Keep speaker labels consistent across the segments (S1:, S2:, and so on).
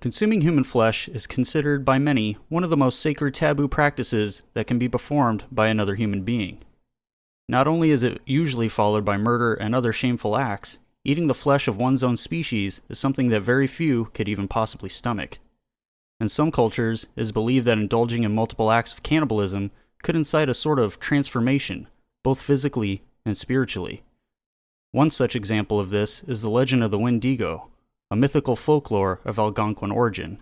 S1: Consuming human flesh is considered by many one of the most sacred taboo practices that can be performed by another human being. Not only is it usually followed by murder and other shameful acts, eating the flesh of one's own species is something that very few could even possibly stomach. In some cultures, it is believed that indulging in multiple acts of cannibalism could incite a sort of transformation, both physically and spiritually. One such example of this is the legend of the Wendigo, a mythical folklore of Algonquin origin.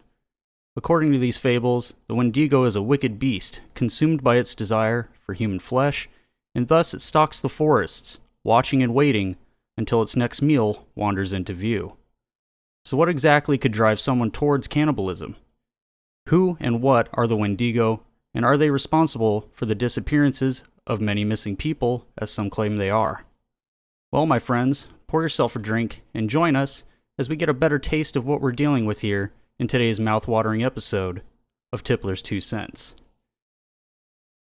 S1: According to these fables, the Wendigo is a wicked beast, consumed by its desire for human flesh, and thus it stalks the forests, watching and waiting until its next meal wanders into view. So what exactly could drive someone towards cannibalism? Who and what are the Wendigo, and are they responsible for the disappearances of many missing people, as some claim they are? Well, my friends, pour yourself a drink and join us as we get a better taste of what we're dealing with here in today's mouth-watering episode of Tipplers 2 Cents.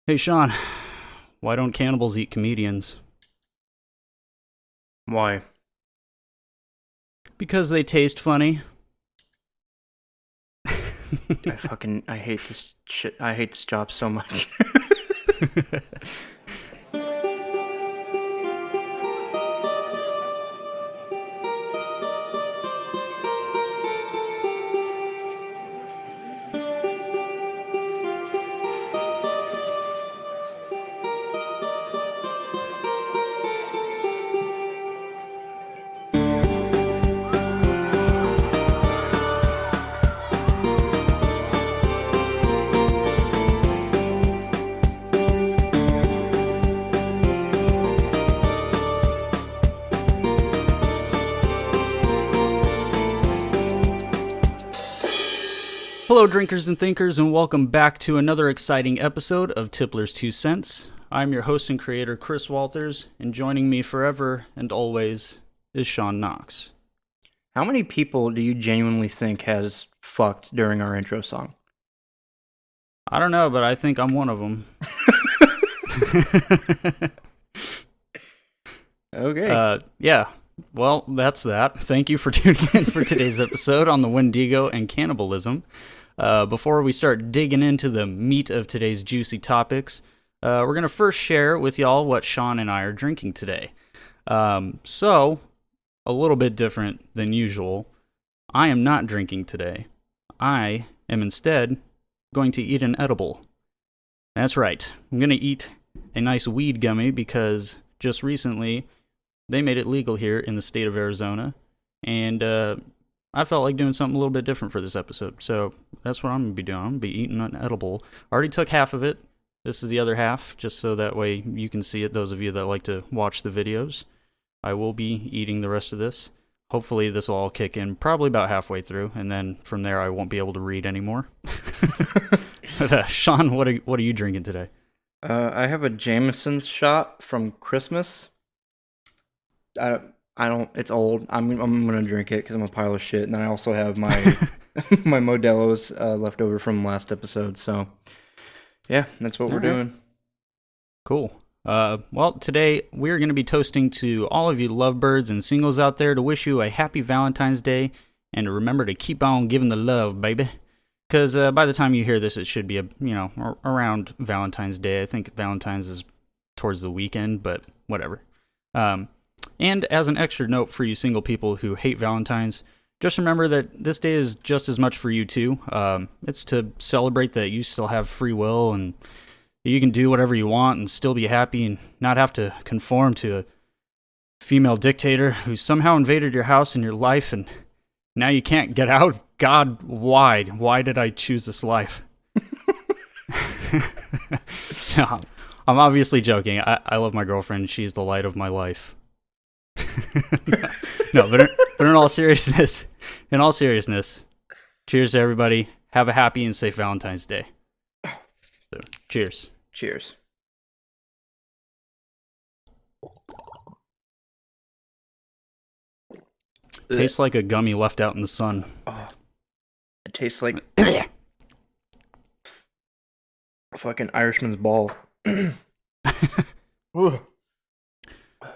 S1: Hey Sean, why don't cannibals eat comedians?
S2: Why?
S1: Because they taste funny.
S2: I hate this shit. I hate this job so much.
S1: Hello, drinkers and thinkers, and welcome back to another exciting episode of Tipplers 2 Cents. I'm your host and creator, Chris Walters, and joining me forever and always is Sean Knox.
S2: How many people do you genuinely think has fucked during our intro song?
S1: I don't know, but I think I'm one of them.
S2: Okay.
S1: Yeah. Well, that's that. Thank you for tuning in for today's episode on the Wendigo and cannibalism. Before we start digging into the meat of today's juicy topics, we're going to first share with y'all what Sean and I are drinking today. So, a little bit different than usual, I am not drinking today. I am instead going to eat an edible. That's right. I'm going to eat a nice weed gummy because just recently they made it legal here in the state of Arizona, and I felt like doing something a little bit different for this episode, so that's what I'm going to be doing. I'm going to be eating an edible. I already took half of it. This is the other half, just so that way you can see it, those of you that like to watch the videos. I will be eating the rest of this. Hopefully this will all kick in probably about halfway through, and then from there I won't be able to read anymore. But, Sean, what are you drinking today?
S2: I have a Jameson's shot from Christmas. I don't. It's old. I'm gonna drink it because I'm a pile of shit. And then I also have my my Modelo's left over from last episode. So yeah, that's what we're doing.
S1: Cool. Well, today we're going to be toasting to all of you lovebirds and singles out there to wish you a happy Valentine's Day and to remember to keep on giving the love, baby. Because by the time you hear this, it should be around Valentine's Day. I think Valentine's is towards the weekend, but whatever. And as an extra note for you single people who hate Valentine's, just remember that this day is just as much for you too. It's to celebrate that you still have free will and you can do whatever you want and still be happy and not have to conform to a female dictator who somehow invaded your house and your life and now you can't get out. God, why? Why did I choose this life? No, I'm obviously joking. I love my girlfriend. She's the light of my life. No, but in all seriousness, cheers to everybody. Have a happy and safe Valentine's Day. So, cheers.
S2: Cheers.
S1: Tastes like a gummy left out in the sun.
S2: Oh, it tastes like fucking Irishman's balls.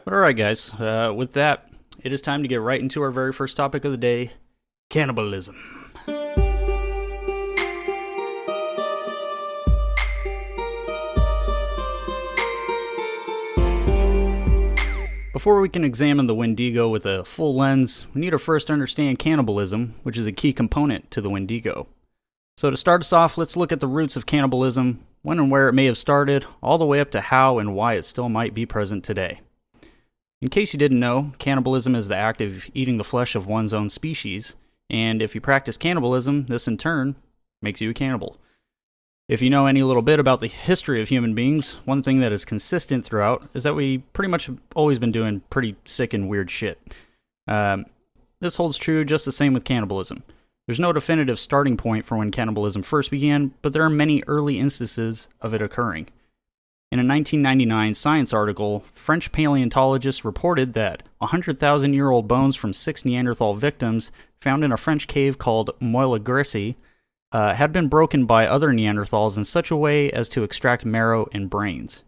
S1: But alright guys, with that, it is time to get right into our very first topic of the day, cannibalism. Before we can examine the Wendigo with a full lens, we need to first understand cannibalism, which is a key component to the Wendigo. So to start us off, let's look at the roots of cannibalism, when and where it may have started, all the way up to how and why it still might be present today. In case you didn't know, cannibalism is the act of eating the flesh of one's own species, and if you practice cannibalism, this in turn makes you a cannibal. If you know any little bit about the history of human beings, one thing that is consistent throughout is that we pretty much have always been doing pretty sick and weird shit. This holds true just the same with cannibalism. There's no definitive starting point for when cannibalism first began, but there are many early instances of it occurring. In a 1999 Science article, French paleontologists reported that 100,000-year-old bones from 6 Neanderthal victims found in a French cave called Moelle had been broken by other Neanderthals in such a way as to extract marrow and brains.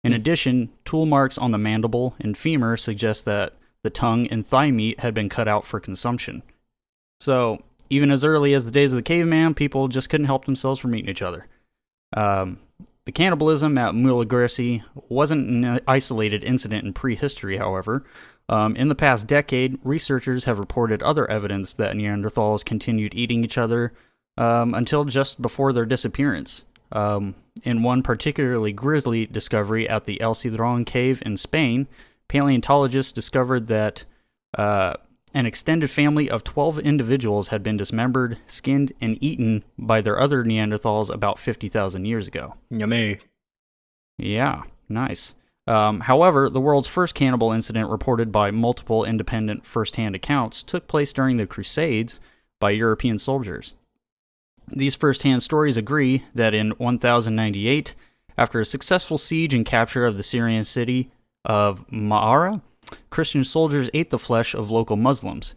S1: In addition, tool marks on the mandible and femur suggest that the tongue and thigh meat had been cut out for consumption. So, even as early as the days of the caveman, people just couldn't help themselves from eating each other. The cannibalism at Moelle wasn't an isolated incident in prehistory, however. In the past decade, researchers have reported other evidence that Neanderthals continued eating each other until just before their disappearance. In one particularly grisly discovery at the El Cedron cave in Spain, paleontologists discovered that an extended family of 12 individuals had been dismembered, skinned, and eaten by their other Neanderthals about 50,000 years ago.
S2: Yummy.
S1: Yeah, nice. However, the world's first cannibal incident reported by multiple independent first-hand accounts took place during the Crusades by European soldiers. These first-hand stories agree that in 1098, after a successful siege and capture of the Syrian city of Ma'ara, Christian soldiers ate the flesh of local Muslims.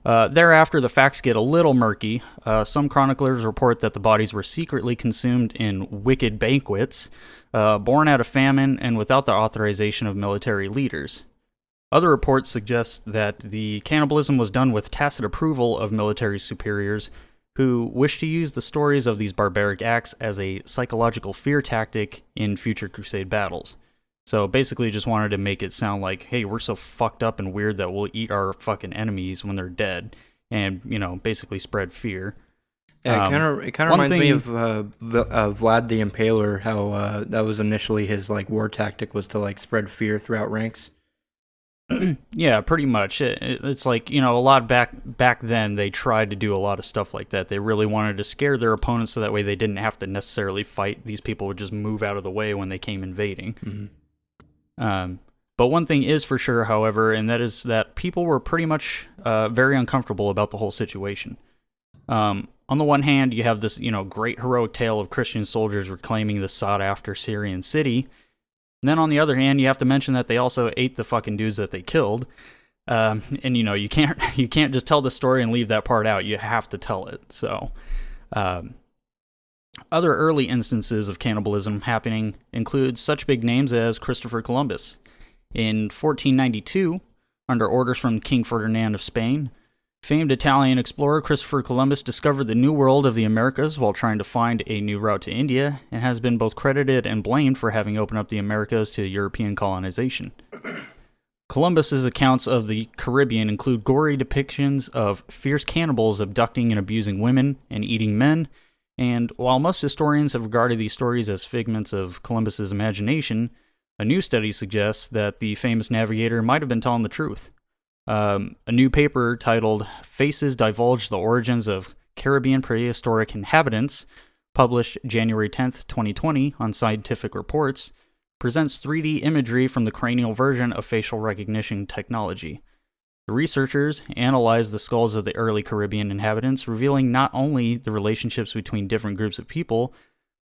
S1: Thereafter, the facts get a little murky. Some chroniclers report that the bodies were secretly consumed in wicked banquets, born out of famine and without the authorization of military leaders. Other reports suggest that the cannibalism was done with tacit approval of military superiors who wished to use the stories of these barbaric acts as a psychological fear tactic in future crusade battles. So basically just wanted to make it sound like, hey, we're so fucked up and weird that we'll eat our fucking enemies when they're dead, and, basically spread fear.
S2: Yeah, it kind of reminds me of Vlad the Impaler, how that was initially his war tactic, was to spread fear throughout ranks.
S1: Yeah, pretty much. It's like, a lot back then they tried to do a lot of stuff like that. They really wanted to scare their opponents so that way they didn't have to necessarily fight. These people would just move out of the way when they came invading. Mm-hmm. But one thing is for sure, however, and that is that people were pretty much very uncomfortable about the whole situation. On the one hand, you have this, great heroic tale of Christian soldiers reclaiming the sought-after Syrian city. And then on the other hand, you have to mention that they also ate the fucking dudes that they killed. And you can't just tell the story and leave that part out. You have to tell it. So, other early instances of cannibalism happening include such big names as Christopher Columbus. In 1492, under orders from King Ferdinand of Spain, famed Italian explorer Christopher Columbus discovered the New World of the Americas while trying to find a new route to India, and has been both credited and blamed for having opened up the Americas to European colonization. Columbus's accounts of the Caribbean include gory depictions of fierce cannibals abducting and abusing women and eating men, and while most historians have regarded these stories as figments of Columbus's imagination, a new study suggests that the famous navigator might have been telling the truth. A new paper titled Faces Divulge the Origins of Caribbean Prehistoric Inhabitants, published January 10th, 2020 on Scientific Reports, presents 3D imagery from the cranial version of facial recognition technology. The researchers analyzed the skulls of the early Caribbean inhabitants, revealing not only the relationships between different groups of people,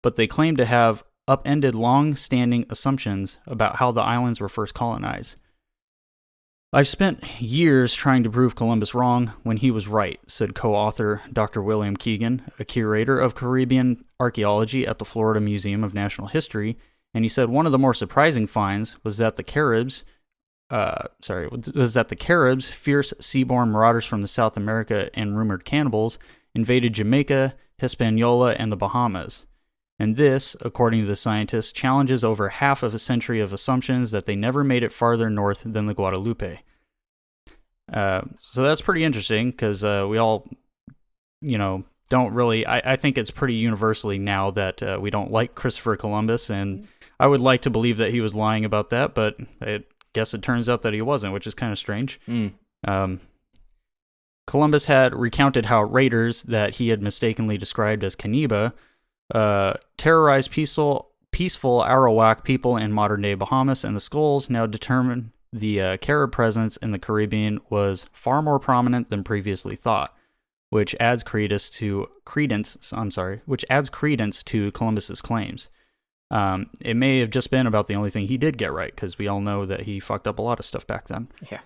S1: but they claim to have upended long-standing assumptions about how the islands were first colonized. I've spent years trying to prove Columbus wrong when he was right, said co-author Dr. William Keegan, a curator of Caribbean archaeology at the Florida Museum of Natural History, and he said one of the more surprising finds was that the Caribs, fierce seaborne marauders from the South America and rumored cannibals, invaded Jamaica, Hispaniola, and the Bahamas. And this, according to the scientists, challenges over half of a century of assumptions that they never made it farther north than the Guadalupe. So that's pretty interesting because we all, don't really. I think it's pretty universally now that we don't like Christopher Columbus, and I would like to believe that he was lying about that, but I guess it turns out that he wasn't, which is kind of strange. Columbus had recounted how raiders that he had mistakenly described as Caniba terrorized peaceful Arawak people in modern-day Bahamas, and the Skulls now determined the Carib presence in the Caribbean was far more prominent than previously thought, which adds credence to Columbus's claims. It may have just been about the only thing he did get right, because we all know that he fucked up a lot of stuff back then.
S2: Yeah.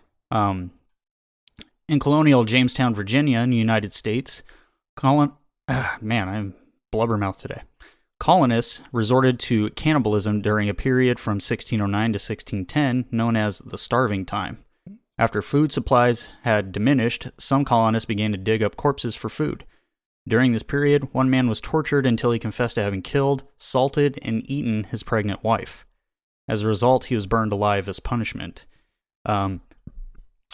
S1: In colonial Jamestown, Virginia, in the United States, I'm blubbermouth today. Colonists resorted to cannibalism during a period from 1609 to 1610 known as the Starving Time. After food supplies had diminished, some colonists began to dig up corpses for food. During this period, one man was tortured until he confessed to having killed, salted, and eaten his pregnant wife. As a result, he was burned alive as punishment. We're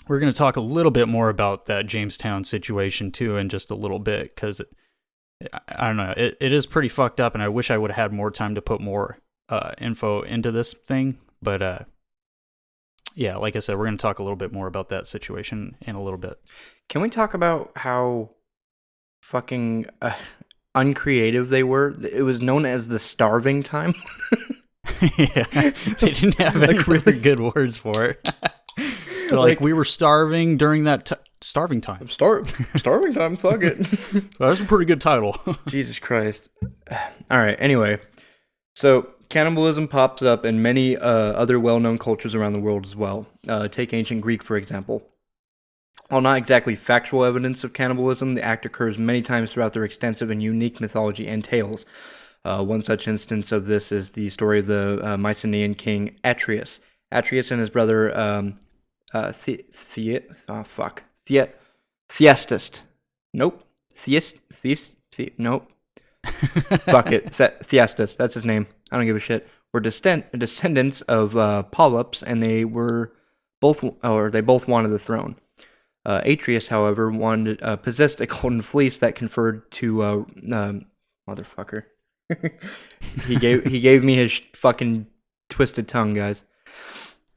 S1: going to talk a little bit more about that Jamestown situation, too, in just a little bit, because, I don't know, it is pretty fucked up, and I wish I would have had more time to put more info into this thing, but, yeah, like I said, we're going to talk a little bit more about that situation in a little bit.
S2: Can we talk about how fucking uncreative they were? It was known as the Starving Time.
S1: Yeah, they didn't have any really good words for it. Like, we were starving during that starving time.
S2: Starving time, fuck it.
S1: Well, that's a pretty good title.
S2: Jesus Christ. All right, anyway. So, cannibalism pops up in many other well-known cultures around the world as well. Take ancient Greek, for example. While not exactly factual evidence of cannibalism, the act occurs many times throughout their extensive and unique mythology and tales. One such instance of this is the story of the Mycenaean king Atreus. Atreus and his brother Theastus. Nope. Nope. Fuck it. Theastus. That's his name. I don't give a shit. Were descendants of Polyps, and they both wanted the throne. Atreus, however, possessed a golden fleece that conferred to motherfucker. he gave me his
S1: fucking
S2: twisted tongue, guys.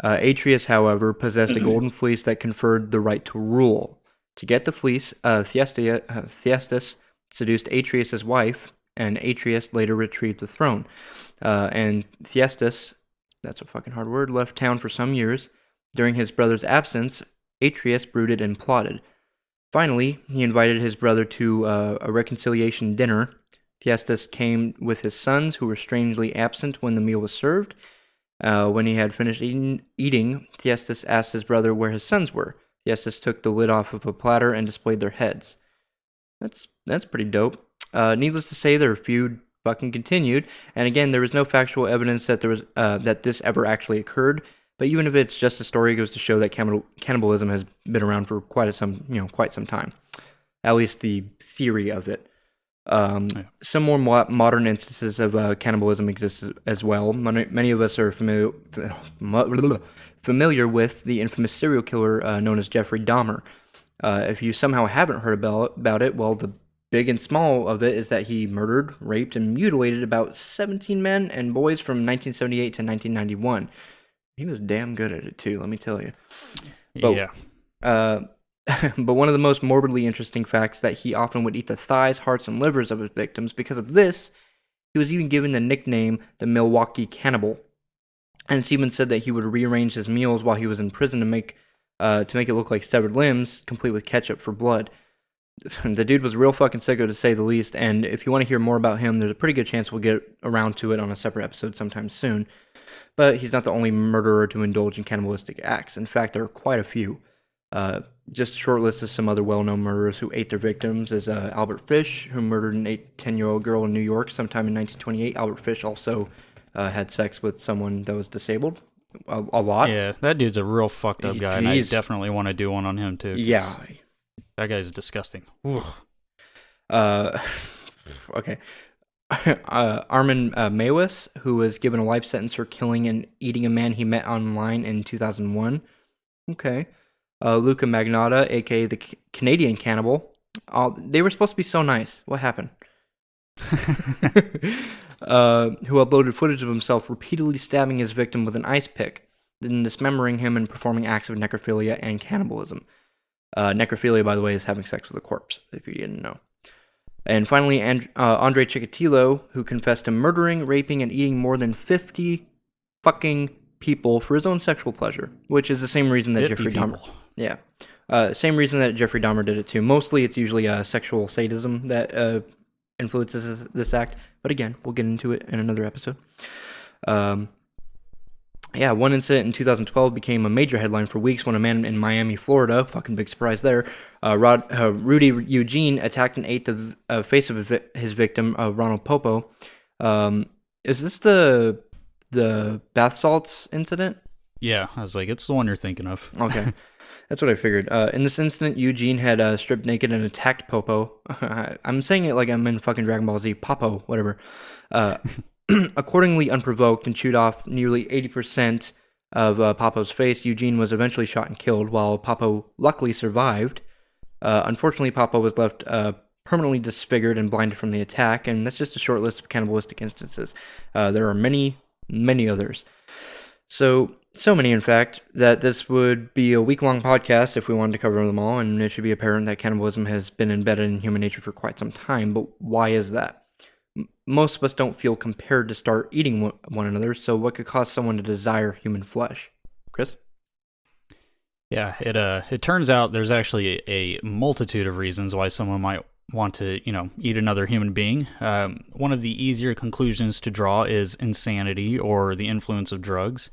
S2: Atreus, however, possessed a golden fleece that conferred the right to rule. To get the fleece, Theastus seduced Atreus' wife, and Atreus later retrieved the throne. And Theastus, that's a fucking hard word, left town for some years. During his brother's absence, Atreus brooded and plotted. Finally, he invited his brother to a reconciliation dinner. Theastus came with his sons, who were strangely absent when the meal was served. When he had finished eating, Theastus asked his brother where his sons were. Theastus took the lid off of a platter and displayed their heads. That's pretty dope. Needless to say, their feud fucking continued, and again, there was no factual evidence that that this ever actually occurred. But even if it's just a story, it goes to show that cannibalism has been around for quite some time. At least the theory of it. Some more modern instances of cannibalism exist as well. Many of us are familiar with the infamous serial killer known as Jeffrey Dahmer. If you somehow haven't heard about it, well, the big and small of it is that he murdered, raped, and mutilated about 17 men and boys from 1978 to 1991. He was damn good at it too, let me tell you. But,
S1: yeah.
S2: But one of the most morbidly interesting facts that he often would eat the thighs, hearts, and livers of his victims. Because of this, he was even given the nickname the Milwaukee Cannibal. And it's even said that he would rearrange his meals while he was in prison to make it look like severed limbs, complete with ketchup for blood. The dude was a real fucking sicko, to say the least, and if you want to hear more about him, there's a pretty good chance we'll get around to it on a separate episode sometime soon. But he's not the only murderer to indulge in cannibalistic acts. In fact, there are quite a few. Just a short list of some other well-known murderers who ate their victims is Albert Fish, who murdered an 10-year-old girl in New York sometime in 1928. Albert Fish also had sex with someone that was disabled a lot.
S1: Yeah, that dude's a real fucked up guy, and I definitely want to do one on him, too.
S2: Yeah.
S1: That guy's disgusting.
S2: Okay. Armin Mawis, who was given a life sentence for killing and eating a man he met online in 2001. Okay. Luca Magnotta, aka the Canadian cannibal. They were supposed to be so nice. What happened? Who uploaded footage of himself repeatedly stabbing his victim with an ice pick, then dismembering him and performing acts of necrophilia and cannibalism. Necrophilia, by the way, is having sex with a corpse, if you didn't know. And finally, Andre Chikatilo, who confessed to murdering, raping, and eating more than 50 fucking people for his own sexual pleasure, which is the same reason that Jeffrey Dahmer... Yeah. Same reason that Jeffrey Dahmer did it too. Mostly it's usually sexual sadism that influences this act. But again, we'll get into it in another episode. One incident in 2012 became a major headline for weeks when a man in Miami, Florida, fucking big surprise there, Rudy Eugene attacked and ate the face of his victim, Ronald Popo. Is this the bath salts incident?
S1: Yeah, I was like, it's the one you're thinking of.
S2: Okay. That's what I figured. In this incident, Eugene had stripped naked and attacked Popo. I'm saying it like I'm in fucking Dragon Ball Z. Popo, whatever. Accordingly unprovoked and chewed off nearly 80% of Popo's face. Eugene was eventually shot and killed, while Popo luckily survived. Unfortunately, Popo was left permanently disfigured and blinded from the attack, and that's just a short list of cannibalistic instances. There are many, many others. So many, in fact, that this would be a week-long podcast if we wanted to cover them all, and it should be apparent that cannibalism has been embedded in human nature for quite some time, but why is that? Most of us don't feel compelled to start eating one another, so what could cause someone to desire human flesh? Chris?
S1: Yeah, it turns out there's actually a multitude of reasons why someone might want to, eat another human being. One of the easier conclusions to draw is insanity or the influence of drugs.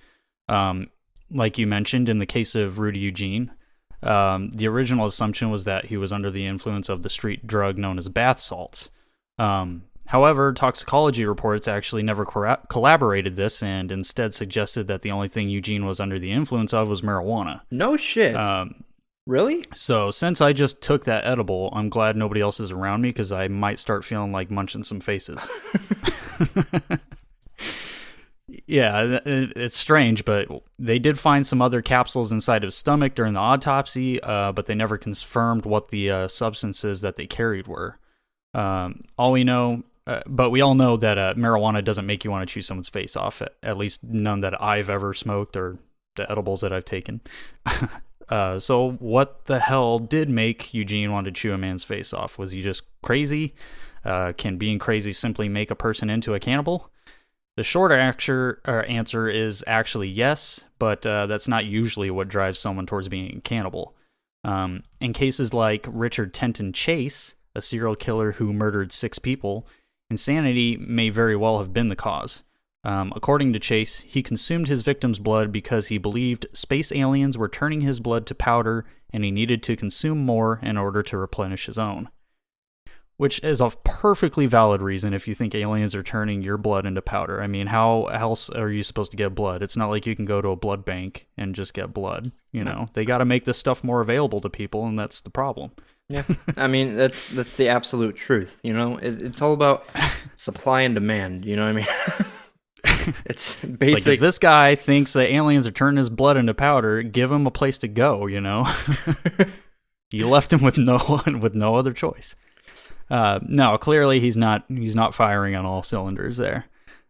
S1: Like you mentioned, in the case of Rudy Eugene, the original assumption was that he was under the influence of the street drug known as bath salts. However, toxicology reports actually never corroborated this and instead suggested that the only thing Eugene was under the influence of was marijuana.
S2: No shit. Really?
S1: So since I just took that edible, I'm glad nobody else is around me because I might start feeling like munching some faces. Yeah, it's strange, but they did find some other capsules inside his stomach during the autopsy, but they never confirmed what the substances that they carried were. All we know... but we all know that marijuana doesn't make you want to chew someone's face off, at least none that I've ever smoked or the edibles that I've taken. So what the hell did make Eugene want to chew a man's face off? Was he just crazy? Can being crazy simply make a person into a cannibal? The short answer is actually yes, but that's not usually what drives someone towards being a cannibal. In cases like Richard Tenton Chase, a serial killer who murdered 6 people, insanity may very well have been the cause. According to Chase, he consumed his victim's blood because he believed space aliens were turning his blood to powder and he needed to consume more in order to replenish his own. Which is a perfectly valid reason if you think aliens are turning your blood into powder. I mean, how else are you supposed to get blood? It's not like you can go to a blood bank and just get blood. They got to make this stuff more available to people, and that's the problem.
S2: Yeah, I mean, that's the absolute truth, It's all about supply and demand, you know what I mean? It's basic.
S1: It's like if this guy thinks that aliens are turning his blood into powder, give him a place to go, You left him with no other choice. No, clearly he's not firing on all cylinders there.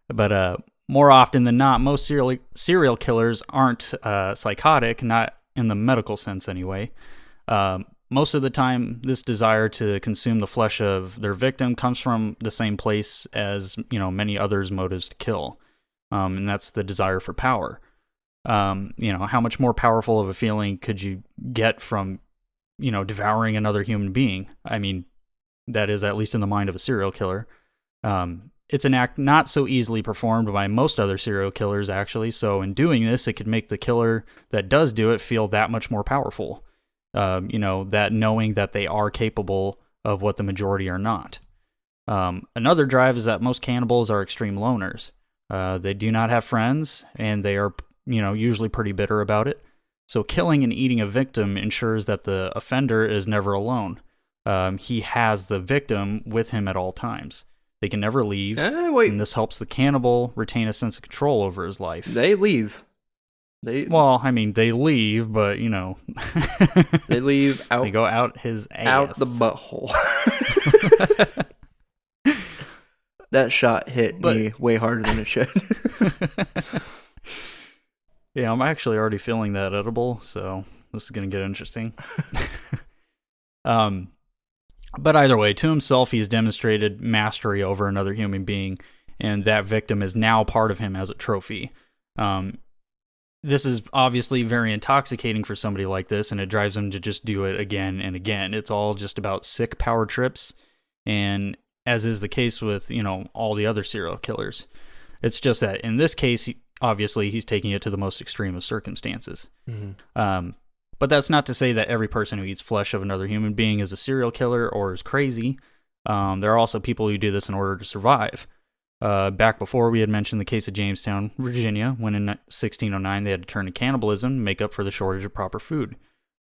S1: But more often than not, most serial killers aren't psychotic, not in the medical sense anyway. Most of the time, this desire to consume the flesh of their victim comes from the same place as, many others' motives to kill. And that's the desire for power. How much more powerful of a feeling could you get from, devouring another human being? I mean, that is at least in the mind of a serial killer. It's an act not so easily performed by most other serial killers, actually. So in doing this, it could make the killer that does do it feel that much more powerful. That knowing that they are capable of what the majority are not. Another drive is that most cannibals are extreme loners. They do not have friends, and they are, usually pretty bitter about it. So killing and eating a victim ensures that the offender is never alone. He has the victim with him at all times. They can never leave,
S2: Wait.
S1: and this helps the cannibal retain a sense of control over his life.
S2: They leave.
S1: Well, I mean, they leave, but, you know.
S2: They leave out.
S1: They go out his ass.
S2: Out the butthole. That shot hit me way harder than it should.
S1: Yeah, I'm actually already feeling that edible, so this is going to get interesting. But either way, to himself, he's demonstrated mastery over another human being, and that victim is now part of him as a trophy. This is obviously very intoxicating for somebody like this, and it drives him to just do it again and again. It's all just about sick power trips, and as is the case with, you know, all the other serial killers. It's just that in this case, obviously, he's taking it to the most extreme of circumstances. Mm-hmm. But that's not to say that every person who eats flesh of another human being is a serial killer or is crazy. There are also people who do this in order to survive. Back before, we had mentioned the case of Jamestown, Virginia, when in 1609 they had to turn to cannibalism to make up for the shortage of proper food.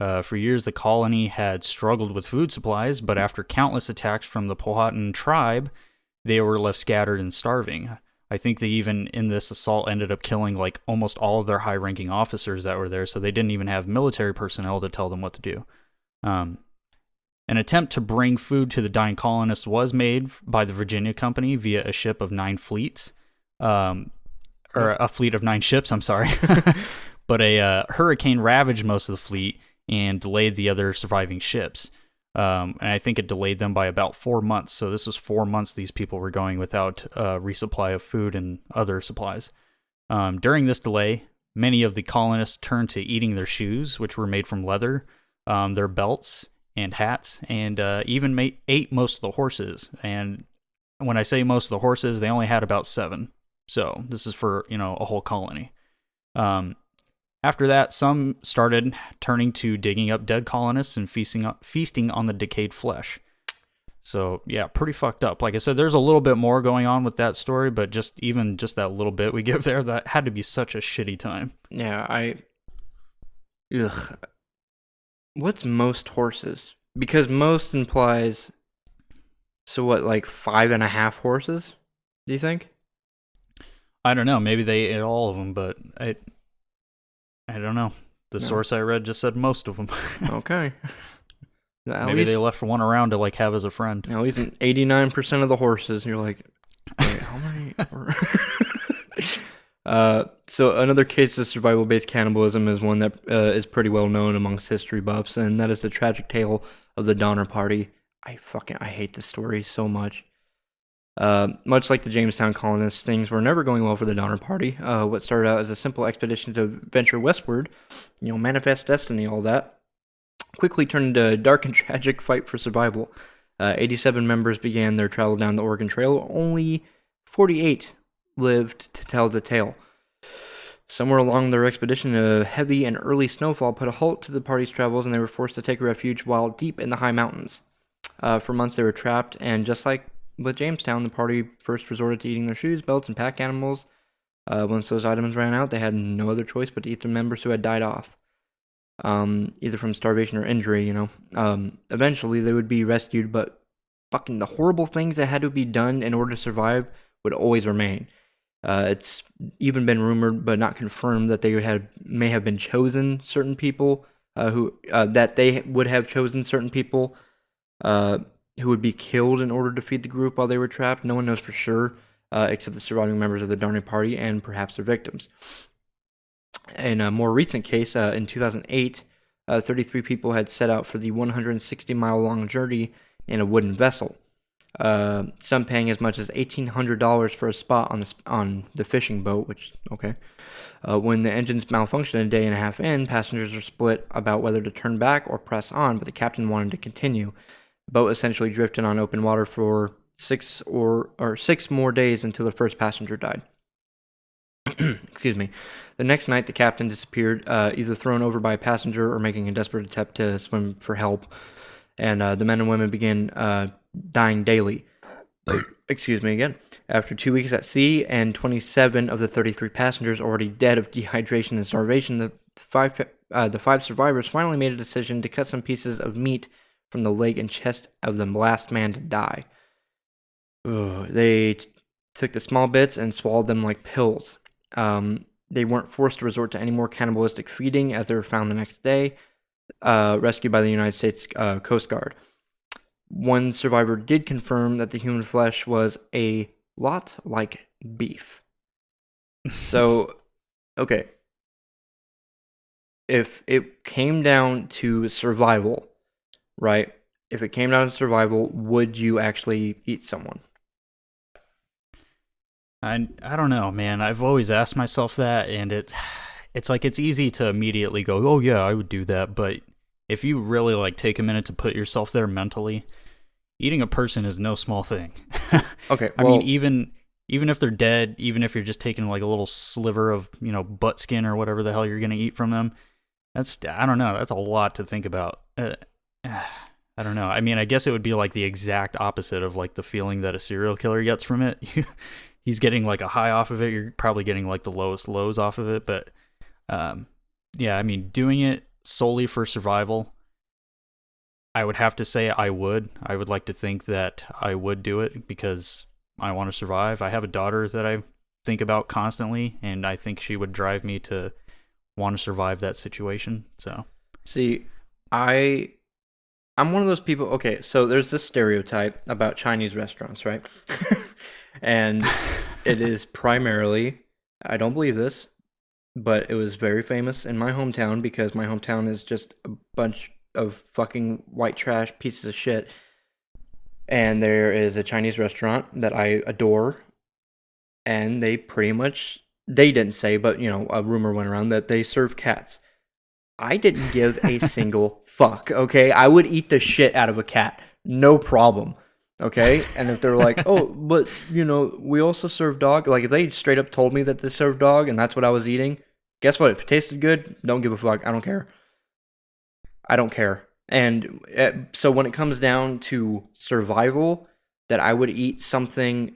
S1: For years, the colony had struggled with food supplies, but after countless attacks from the Powhatan tribe, they were left scattered and starving. I think they even, in this assault, ended up killing like almost all of their high-ranking officers that were there, so they didn't even have military personnel to tell them what to do. An attempt to bring food to the dying colonists was made by the Virginia Company via a ship of 9 fleets, or a fleet of 9 ships, I'm sorry. But a hurricane ravaged most of the fleet and delayed the other surviving ships. And I think it delayed them by about 4 months. So this was 4 months these people were going without resupply of food and other supplies. During this delay, many of the colonists turned to eating their shoes, which were made from leather, their belts and hats, and even ate most of the horses. And when I say most of the horses, they only had about 7. So this is for, you know, a whole colony. After that, some started turning to digging up dead colonists and feasting on the decayed flesh. So, yeah, pretty fucked up. Like I said, there's a little bit more going on with that story, but just that little bit we give there, that had to be such a shitty time.
S2: Yeah, Ugh. What's most horses? Because most implies... So what, like 5.5 horses, do you think?
S1: I don't know. Maybe they ate all of them, but I don't know. The source I read just said most of them.
S2: Okay.
S1: Maybe they left one around to like have as a friend.
S2: At least 89% of the horses. You're like, wait, how many? So another case of survival-based cannibalism is one that is pretty well known amongst history buffs, and that is the tragic tale of the Donner Party. I hate this story so much. Much like the Jamestown colonists, things were never going well for the Donner Party. What started out as a simple expedition to venture westward, manifest destiny, all that, quickly turned into a dark and tragic fight for survival. 87 members began their travel down the Oregon Trail. Only 48 lived to tell the tale. Somewhere along their expedition, a heavy and early snowfall put a halt to the party's travels, and they were forced to take refuge while deep in the high mountains. For months they were trapped, and just like with Jamestown, the party first resorted to eating their shoes, belts, and pack animals. Once those items ran out, they had no other choice but to eat the members who had died off, either from starvation or injury, Eventually, they would be rescued, but fucking the horrible things that had to be done in order to survive would always remain. It's even been rumored, but not confirmed, that they may have been chosen certain people, that they would have chosen certain people, who would be killed in order to feed the group while they were trapped. No one knows for sure, except the surviving members of the Donner Party and perhaps their victims. In a more recent case, in 2008, 33 people had set out for the 160-mile-long journey in a wooden vessel, some paying as much as $1,800 for a spot on the fishing boat, which, okay. When the engines malfunctioned a day and a half in, passengers were split about whether to turn back or press on, but the captain wanted to continue. The boat essentially drifted on open water for 6 more days until the first passenger died. Excuse me. The next night, the captain disappeared, either thrown over by a passenger or making a desperate attempt to swim for help, and the men and women began dying daily. Excuse me again. After 2 weeks at sea and 27 of the 33 passengers already dead of dehydration and starvation, the five survivors finally made a decision to cut some pieces of meat from the leg and chest of the last man to die. They took the small bits and swallowed them like pills. They weren't forced to resort to any more cannibalistic feeding as they were found the next day, rescued by the United States Coast Guard. One survivor did confirm that the human flesh was a lot like beef. So, okay. If it came down to survival, right? If it came down to survival, would you actually eat someone?
S1: I don't know, man. I've always asked myself that, and it's like it's easy to immediately go, oh yeah, I would do that. But if you really like take a minute to put yourself there mentally, eating a person is no small thing.
S2: Okay,
S1: I mean, even if they're dead, even if you're just taking like a little sliver of butt skin or whatever the hell you're gonna eat from them, I don't know. That's a lot to think about. I don't know. I mean, I guess it would be like the exact opposite of like the feeling that a serial killer gets from it. He's getting like a high off of it. You're probably getting like the lowest lows off of it. But yeah, I mean, doing it solely for survival, I would have to say I would. I would like to think that I would do it because I want to survive. I have a daughter that I think about constantly, and I think she would drive me to want to survive that situation. So,
S2: see, I'm one of those people. Okay, so there's this stereotype about Chinese restaurants, right? And it is primarily, I don't believe this, but it was very famous in my hometown because my hometown is just a bunch of fucking white trash pieces of shit. And there is a Chinese restaurant that I adore, and they didn't say, but a rumor went around that they serve cats. I didn't give a single fuck, okay? I would eat the shit out of a cat, no problem, okay? And if they're like, oh, but, we also serve dog, like if they straight up told me that they serve dog and that's what I was eating, guess what? If it tasted good, don't give a fuck. I don't care. I don't care. And so when it comes down to survival, that I would eat something,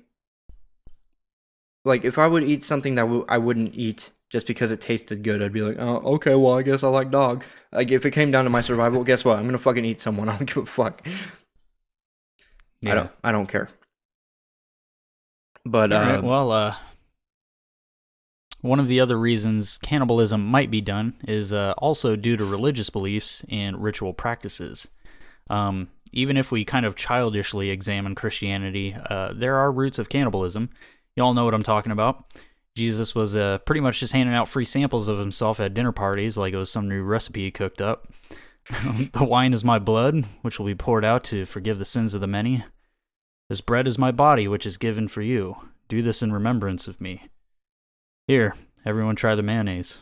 S2: like if I would eat something that I wouldn't eat just because it tasted good, I'd be like, oh, okay, well, I guess I like dog. Like if it came down to my survival, guess what? I'm gonna fucking eat someone. I don't give a fuck. Yeah. I don't care. But
S1: all right, well, one of the other reasons cannibalism might be done is also due to religious beliefs and ritual practices. Even if we kind of childishly examine Christianity, there are roots of cannibalism. Y'all know what I'm talking about. Jesus was pretty much just handing out free samples of himself at dinner parties like it was some new recipe he cooked up. The wine is my blood, which will be poured out to forgive the sins of the many. This bread is my body, which is given for you. Do this in remembrance of me. Here, everyone try the mayonnaise.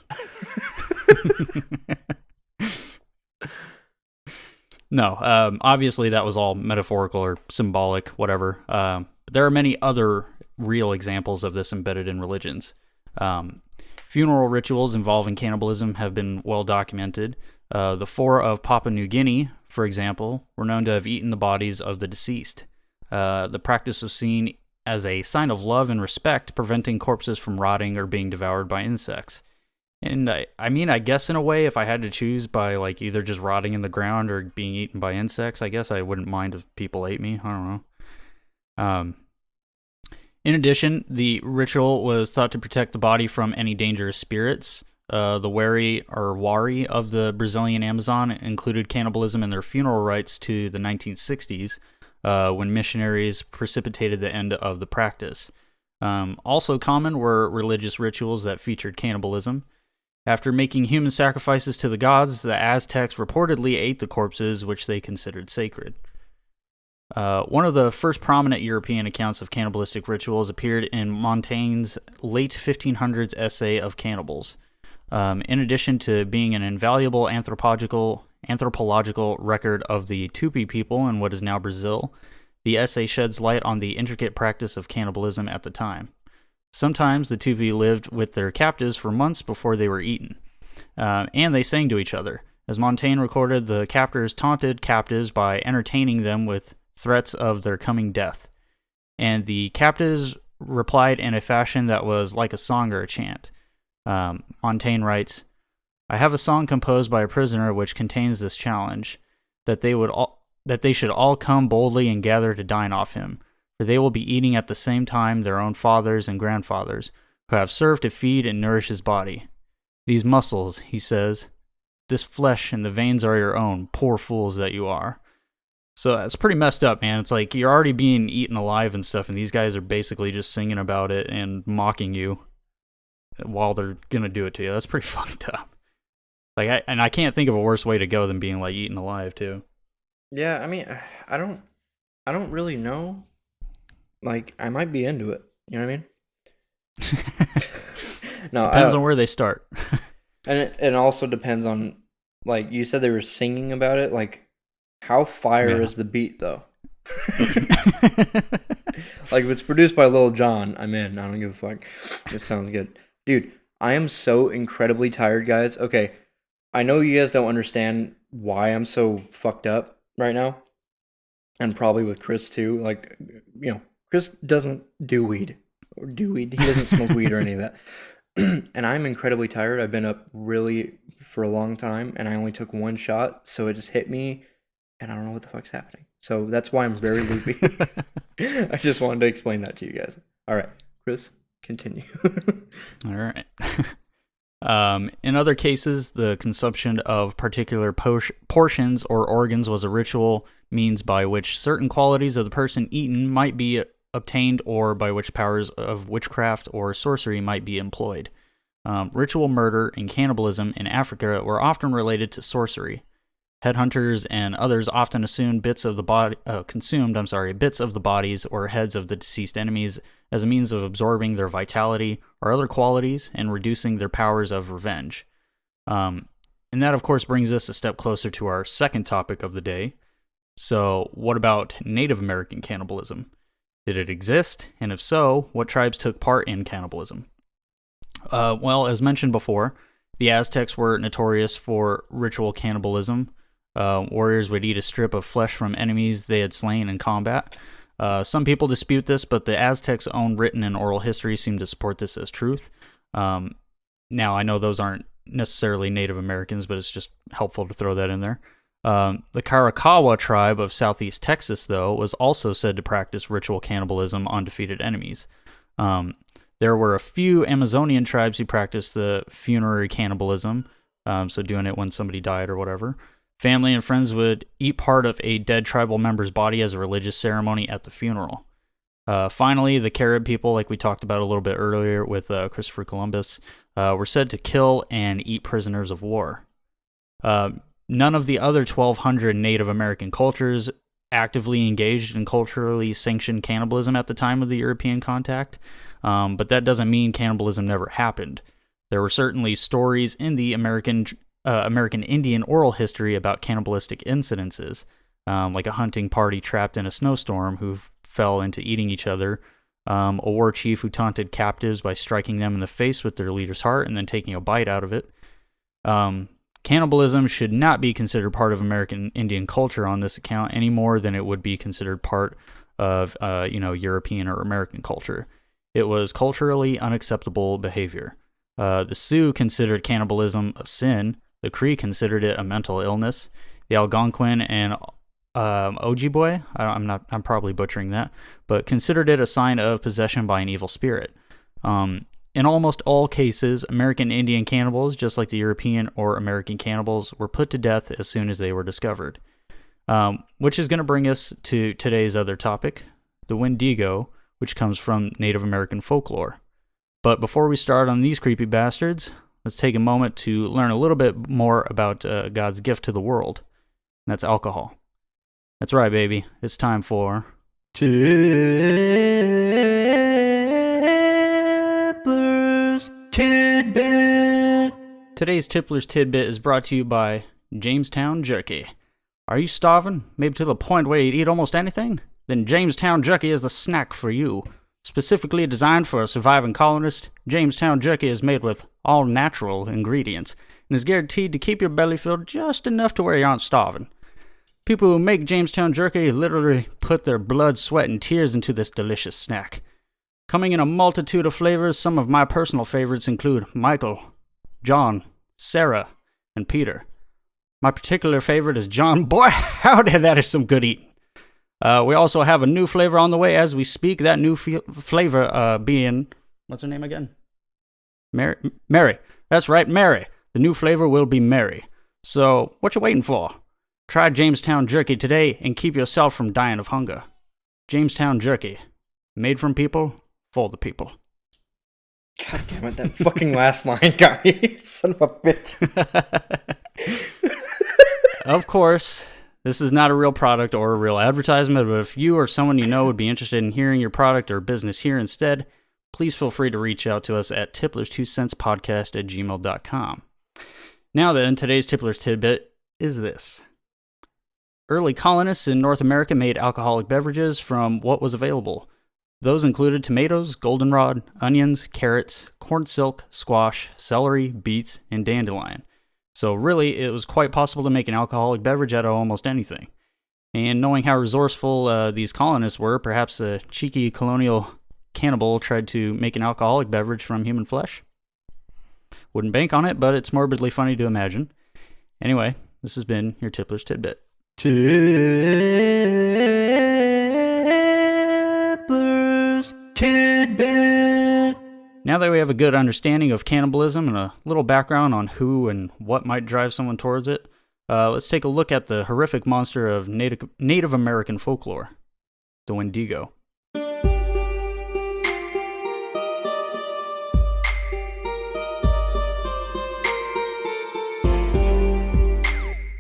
S1: No, obviously that was all metaphorical or symbolic, whatever. But there are many other real examples of this embedded in religions. Funeral rituals involving cannibalism have been well documented. The Four of Papua New Guinea, for example, were known to have eaten the bodies of the deceased. The practice was seen as a sign of love and respect, preventing corpses from rotting or being devoured by insects. And I mean, I guess in a way, if I had to choose by like either just rotting in the ground or being eaten by insects, I guess I wouldn't mind if people ate me. I don't know. In addition, the ritual was thought to protect the body from any dangerous spirits. The wari of the Brazilian Amazon included cannibalism in their funeral rites to the 1960s. When missionaries precipitated the end of the practice. Also common were religious rituals that featured cannibalism. After making human sacrifices to the gods, the Aztecs reportedly ate the corpses, which they considered sacred. One of the first prominent European accounts of cannibalistic rituals appeared in Montaigne's late 1500s essay of Cannibals. In addition to being an invaluable anthropological record of the Tupi people in what is now Brazil, the essay sheds light on the intricate practice of cannibalism at the time. Sometimes the Tupi lived with their captives for months before they were eaten, and they sang to each other. As Montaigne recorded, the captors taunted captives by entertaining them with threats of their coming death, and the captives replied in a fashion that was like a song or a chant. Montaigne writes, I have a song composed by a prisoner which contains this challenge, that they should all come boldly and gather to dine off him, for they will be eating at the same time their own fathers and grandfathers, who have served to feed and nourish his body. These muscles, he says, this flesh and the veins are your own, poor fools that you are. So it's pretty messed up, man. It's like you're already being eaten alive and stuff, and these guys are basically just singing about it and mocking you while they're gonna do it to you. That's pretty fucked up. Like, I can't think of a worse way to go than being like eaten alive too.
S2: Yeah, I mean, I don't really know. Like, I might be into it. You know what I mean? No,
S1: Depends on where they start.
S2: And it also depends on, like, you said they were singing about it. Like, how fire is the beat, though? Like, if it's produced by Lil Jon, I'm in. I don't give a fuck. It sounds good. Dude, I am so incredibly tired, guys. Okay, I know you guys don't understand why I'm so fucked up right now. And probably with Chris, too. Like, you know, Chris doesn't do weed. Or do weed. He doesn't smoke weed or any of that. And I'm incredibly tired. I've been up really for a long time, and I only took one shot, so it just hit me, and I don't know what the fuck's happening. So that's why I'm very loopy. I just wanted to explain that to you guys. All right, Chris, continue.
S1: All right. In other cases, the consumption of particular portions or organs was a ritual means by which certain qualities of the person eaten might be obtained, or by which powers of witchcraft or sorcery might be employed. Ritual murder and cannibalism in Africa were often related to sorcery. Headhunters and others often consumed bits of the bodies or heads of the deceased enemies as a means of absorbing their vitality or other qualities and reducing their powers of revenge. And that, of course, brings us a step closer to our second topic of the day. So, what about Native American cannibalism? Did it exist? And if so, what tribes took part in cannibalism? Well, as mentioned before, the Aztecs were notorious for ritual cannibalism. Warriors would eat a strip of flesh from enemies they had slain in combat. Some people dispute this, but the Aztecs' own written and oral history seem to support this as truth. Now, I know those aren't necessarily Native Americans, but it's just helpful to throw that in there. The Caracahua tribe of southeast Texas, though, was also said to practice ritual cannibalism on defeated enemies. There were a few Amazonian tribes who practiced the funerary cannibalism, so doing it when somebody died or whatever. Family and friends would eat part of a dead tribal member's body as a religious ceremony at the funeral. Finally, the Carib people, like we talked about a little bit earlier with Christopher Columbus, were said to kill and eat prisoners of war. None of the other 1,200 Native American cultures actively engaged in culturally sanctioned cannibalism at the time of the European contact, but that doesn't mean cannibalism never happened. There were certainly stories in the American Indian oral history about cannibalistic incidences, like a hunting party trapped in a snowstorm who fell into eating each other, a war chief who taunted captives by striking them in the face with their leader's heart and then taking a bite out of it. Cannibalism should not be considered part of American Indian culture on this account any more than it would be considered part of, European or American culture. It was culturally unacceptable behavior. The Sioux considered cannibalism a sin. The Cree considered it a mental illness. The Algonquin and Ojibwe, I'm probably butchering that, but considered it a sign of possession by an evil spirit. In almost all cases, American Indian cannibals, just like the European or American cannibals, were put to death as soon as they were discovered. Which is going to bring us to today's other topic, the Wendigo, which comes from Native American folklore. But before we start on these creepy bastards, let's take a moment to learn a little bit more about God's gift to the world, and that's alcohol. That's right, baby. It's time for Tipplers Tidbit. Today's Tipplers Tidbit is brought to you by Jamestown Jerky. Are you starving? Maybe to the point where you'd eat almost anything? Then Jamestown Jerky is the snack for you. Specifically designed for a surviving colonist, Jamestown Jerky is made with all natural ingredients and is guaranteed to keep your belly filled just enough to where you aren't starving. People who make Jamestown Jerky literally put their blood, sweat, and tears into this delicious snack. Coming in a multitude of flavors, some of my personal favorites include Michael, John, Sarah, and Peter. My particular favorite is John. Boy, howdy, that is some good eating. We also have a new flavor on the way as we speak. That new flavor being, what's her name again? Mary. That's right, Mary. The new flavor will be Mary. So, what you waiting for? Try Jamestown Jerky today and keep yourself from dying of hunger. Jamestown Jerky. Made from people, for the people.
S2: God damn it, that fucking last line got me. Son of a bitch.
S1: Of course, this is not a real product or a real advertisement, but if you or someone you know would be interested in hearing your product or business here instead, please feel free to reach out to us at tipplers2centspodcast@gmail.com. Now then, today's Tipplers tidbit is this. Early colonists in North America made alcoholic beverages from what was available. Those included tomatoes, goldenrod, onions, carrots, corn silk, squash, celery, beets, and dandelion. So really, it was quite possible to make an alcoholic beverage out of almost anything. And knowing how resourceful these colonists were, perhaps a cheeky colonial cannibal tried to make an alcoholic beverage from human flesh. Wouldn't bank on it, but it's morbidly funny to imagine. Anyway, this has been your Tipplers Tidbit.
S2: Tipplers Tidbit.
S1: Now that we have a good understanding of cannibalism and a little background on who and what might drive someone towards it, let's take a look at the horrific monster of Native American folklore, the Wendigo.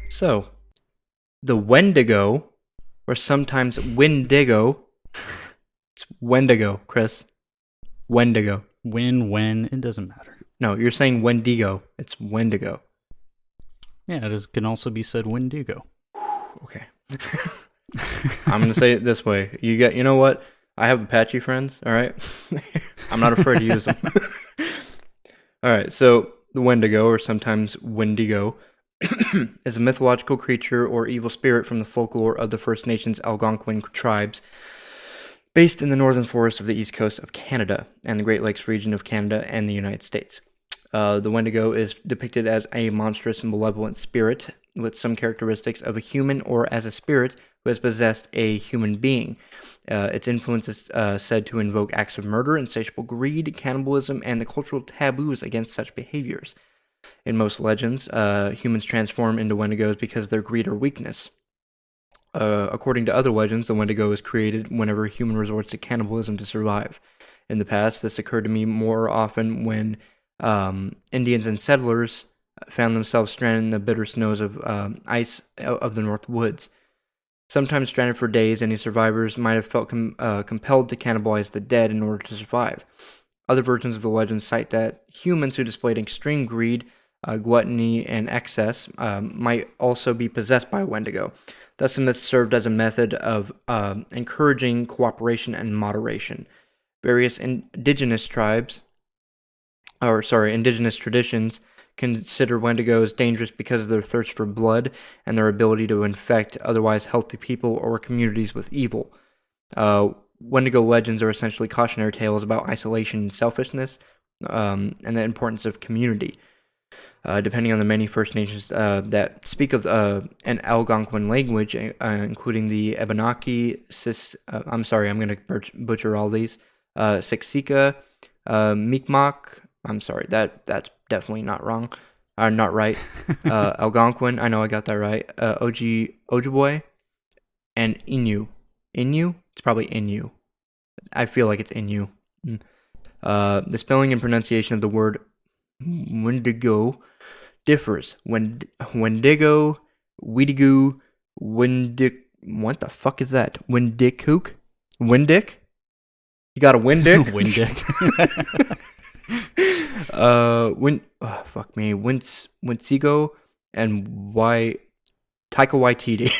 S2: So, the Wendigo, or sometimes Wendigo, it's Wendigo, Chris. Wendigo.
S1: When, it doesn't matter.
S2: No, you're saying Wendigo. It's Wendigo.
S1: Yeah, it can also be said Wendigo.
S2: Okay. I'm going to say it this way. You know what? I have Apache friends, all right? I'm not afraid to use them. All right, so the Wendigo, or sometimes Wendigo, is a mythological creature or evil spirit from the folklore of the First Nations Algonquin tribes based in the northern forests of the east coast of Canada and the Great Lakes region of Canada and the United States. The Wendigo is depicted as a monstrous and malevolent spirit with some characteristics of a human or as a spirit who has possessed a human being. Its influence is said to invoke acts of murder, insatiable greed, cannibalism, and the cultural taboos against such behaviors. In most legends, humans transform into Wendigos because of their greed or weakness. According to other legends, the Wendigo is created whenever a human resorts to cannibalism to survive. In the past, this occurred to me more often when Indians and settlers found themselves stranded in the bitter snows of ice of the North Woods. Sometimes stranded for days, any survivors might have felt compelled to cannibalize the dead in order to survive. Other versions of the legend cite that humans who displayed extreme greed, gluttony, and excess might also be possessed by a Wendigo. Thus, the myth served as a method of encouraging cooperation and moderation. Various indigenous traditions consider Wendigos dangerous because of their thirst for blood and their ability to infect otherwise healthy people or communities with evil. Wendigo legends are essentially cautionary tales about isolation and selfishness, and the importance of community. Depending on the many First Nations that speak of an Algonquin language, including the Abenaki, I'm sorry, I'm going to butcher all these, Siksika, Mi'kmaq, I'm sorry, that's definitely not wrong, not right, Algonquin, I know I got that right, Ojibwe, and Innu. Innu? It's probably Innu. I feel like it's Innu. The spelling and pronunciation of the word Wendigo differs. Wendigo, Weedigo, what the fuck is that? Wendikook? Wendick? You got a Wendick?
S1: Wendick.
S2: Fuck me. Wensigo and Taika Waititi.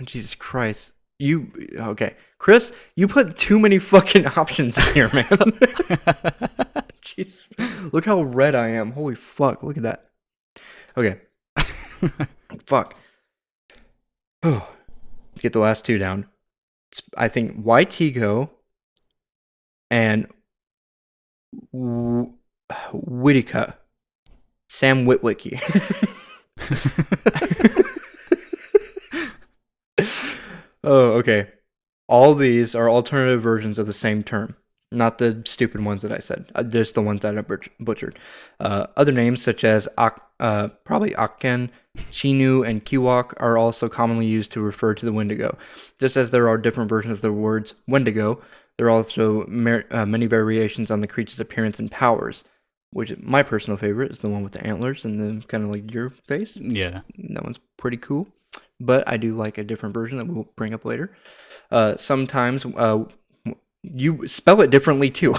S2: Jesus Christ. Okay. Chris, you put too many fucking options here, man. Jeez. Look how red I am. Holy fuck. Look at that. Okay. Fuck. Oh. Get the last two down. I think Waitigo and Whitaker. Sam Witwicky. Oh, okay. All these are alternative versions of the same term, not the stupid ones that I said. Just the ones that I butchered. Other names such as probably Akken, Chinu, and Kiwok are also commonly used to refer to the Wendigo. Just as there are different versions of the words Wendigo, there are also many variations on the creature's appearance and powers. Which my personal favorite is the one with the antlers and the kind of like your face.
S1: Yeah.
S2: That one's pretty cool. But I do like a different version that we'll bring up later. Sometimes you spell it differently too.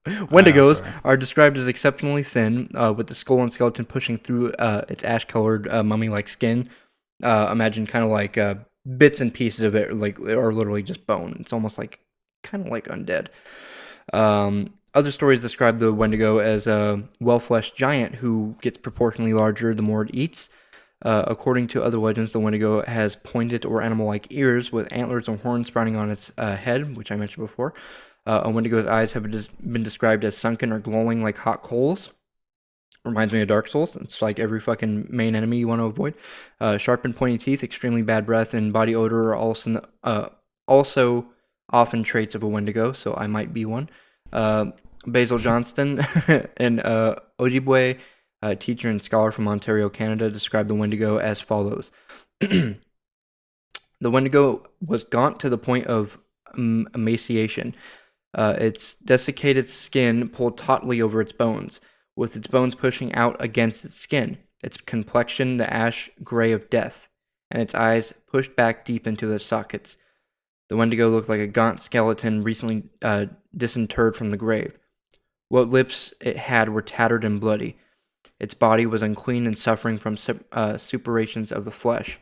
S2: Wendigos are described as exceptionally thin, with the skull and skeleton pushing through its ash-colored mummy-like skin. Imagine kind of like bits and pieces of it, like are literally just bone. It's almost like kind of like undead. Other stories describe the Wendigo as a well-fleshed giant who gets proportionally larger the more it eats. According to other legends, the Wendigo has pointed or animal-like ears with antlers or horns sprouting on its head, which I mentioned before. A Wendigo's eyes have been described as sunken or glowing like hot coals. Reminds me of Dark Souls. It's like every fucking main enemy you want to avoid. Sharp and pointy teeth, extremely bad breath, and body odor are also often traits of a Wendigo, so I might be one. Basil Johnston, an Ojibwe teacher and scholar from Ontario, Canada, described the Wendigo as follows. The Wendigo was gaunt to the point of emaciation. Its desiccated skin pulled tautly over its bones, with its bones pushing out against its skin, its complexion the ash gray of death, and its eyes pushed back deep into their sockets. The Wendigo looked like a gaunt skeleton recently disinterred from the grave. What lips it had were tattered and bloody. Its body was unclean and suffering from suppurations of the flesh,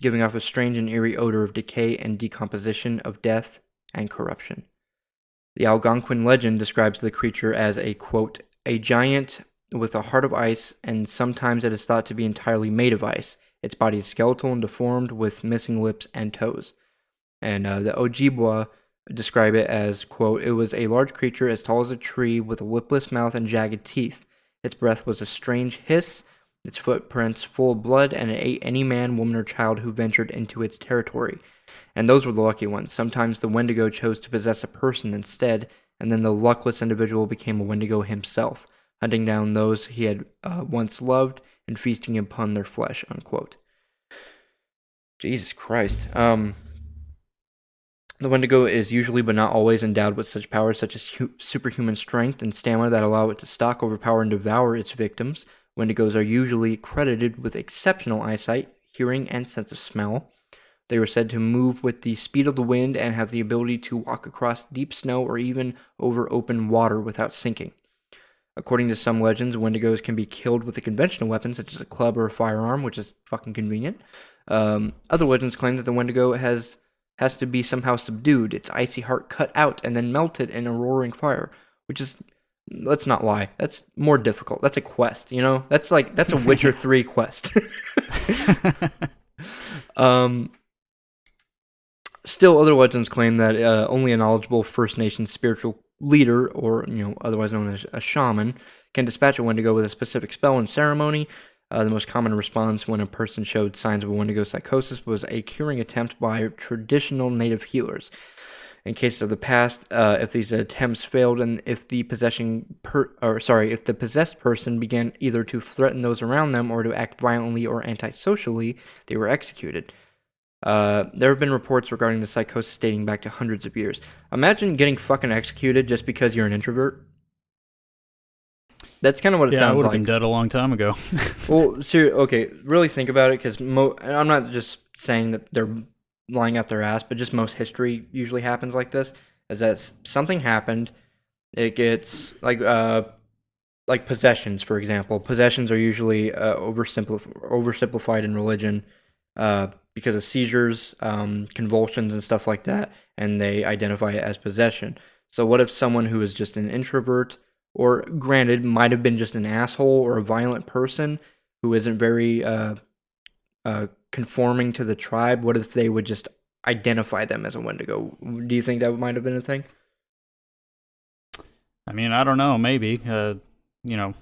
S2: giving off a strange and eerie odor of decay and decomposition, of death and corruption. The Algonquin legend describes the creature as a, quote, a giant with a heart of ice, and sometimes it is thought to be entirely made of ice. Its body is skeletal and deformed with missing lips and toes. And the Ojibwa describe it as, quote, it was a large creature as tall as a tree with a lipless mouth and jagged teeth. Its breath was a strange hiss, its footprints full of blood, and it ate any man, woman, or child who ventured into its territory. And those were the lucky ones. Sometimes the Wendigo chose to possess a person instead, and then the luckless individual became a Wendigo himself, hunting down those he had once loved and feasting upon their flesh, unquote. Jesus Christ. The Wendigo is usually but not always endowed with such powers such as superhuman strength and stamina that allow it to stalk, overpower, and devour its victims. Wendigos are usually credited with exceptional eyesight, hearing, and sense of smell. They were said to move with the speed of the wind and have the ability to walk across deep snow or even over open water without sinking. According to some legends, Wendigos can be killed with a conventional weapon such as a club or a firearm, which is fucking convenient. Other legends claim that the Wendigo has to be somehow subdued, its icy heart cut out, and then melted in a roaring fire, which is, let's not lie, that's more difficult. That's a quest, you know? That's a Witcher 3 quest. Still, other legends claim that only a knowledgeable First Nation spiritual leader, or otherwise known as a shaman, can dispatch a Wendigo with a specific spell and ceremony. The most common response when a person showed signs of a Wendigo psychosis was a curing attempt by traditional native healers. In cases of the past, if these attempts failed, and if the if the possessed person began either to threaten those around them or to act violently or antisocially, they were executed. There have been reports regarding the psychosis dating back to hundreds of years. Imagine getting fucking executed just because you're an introvert. That's kind of what it sounds like.
S1: Yeah, I would have been dead a long time ago.
S2: Well, okay, really think about it, because I'm not just saying that they're lying out their ass, but just most history usually happens like this, is that something happened, it gets, like possessions, for example. Possessions are usually oversimplified in religion because of seizures, convulsions, and stuff like that, and they identify it as possession. So what if someone who is just an introvert, or granted, might have been just an asshole or a violent person who isn't very conforming to the tribe, what if they would just identify them as a Wendigo? Do you think that might have been a thing?
S1: I mean, I don't know, maybe.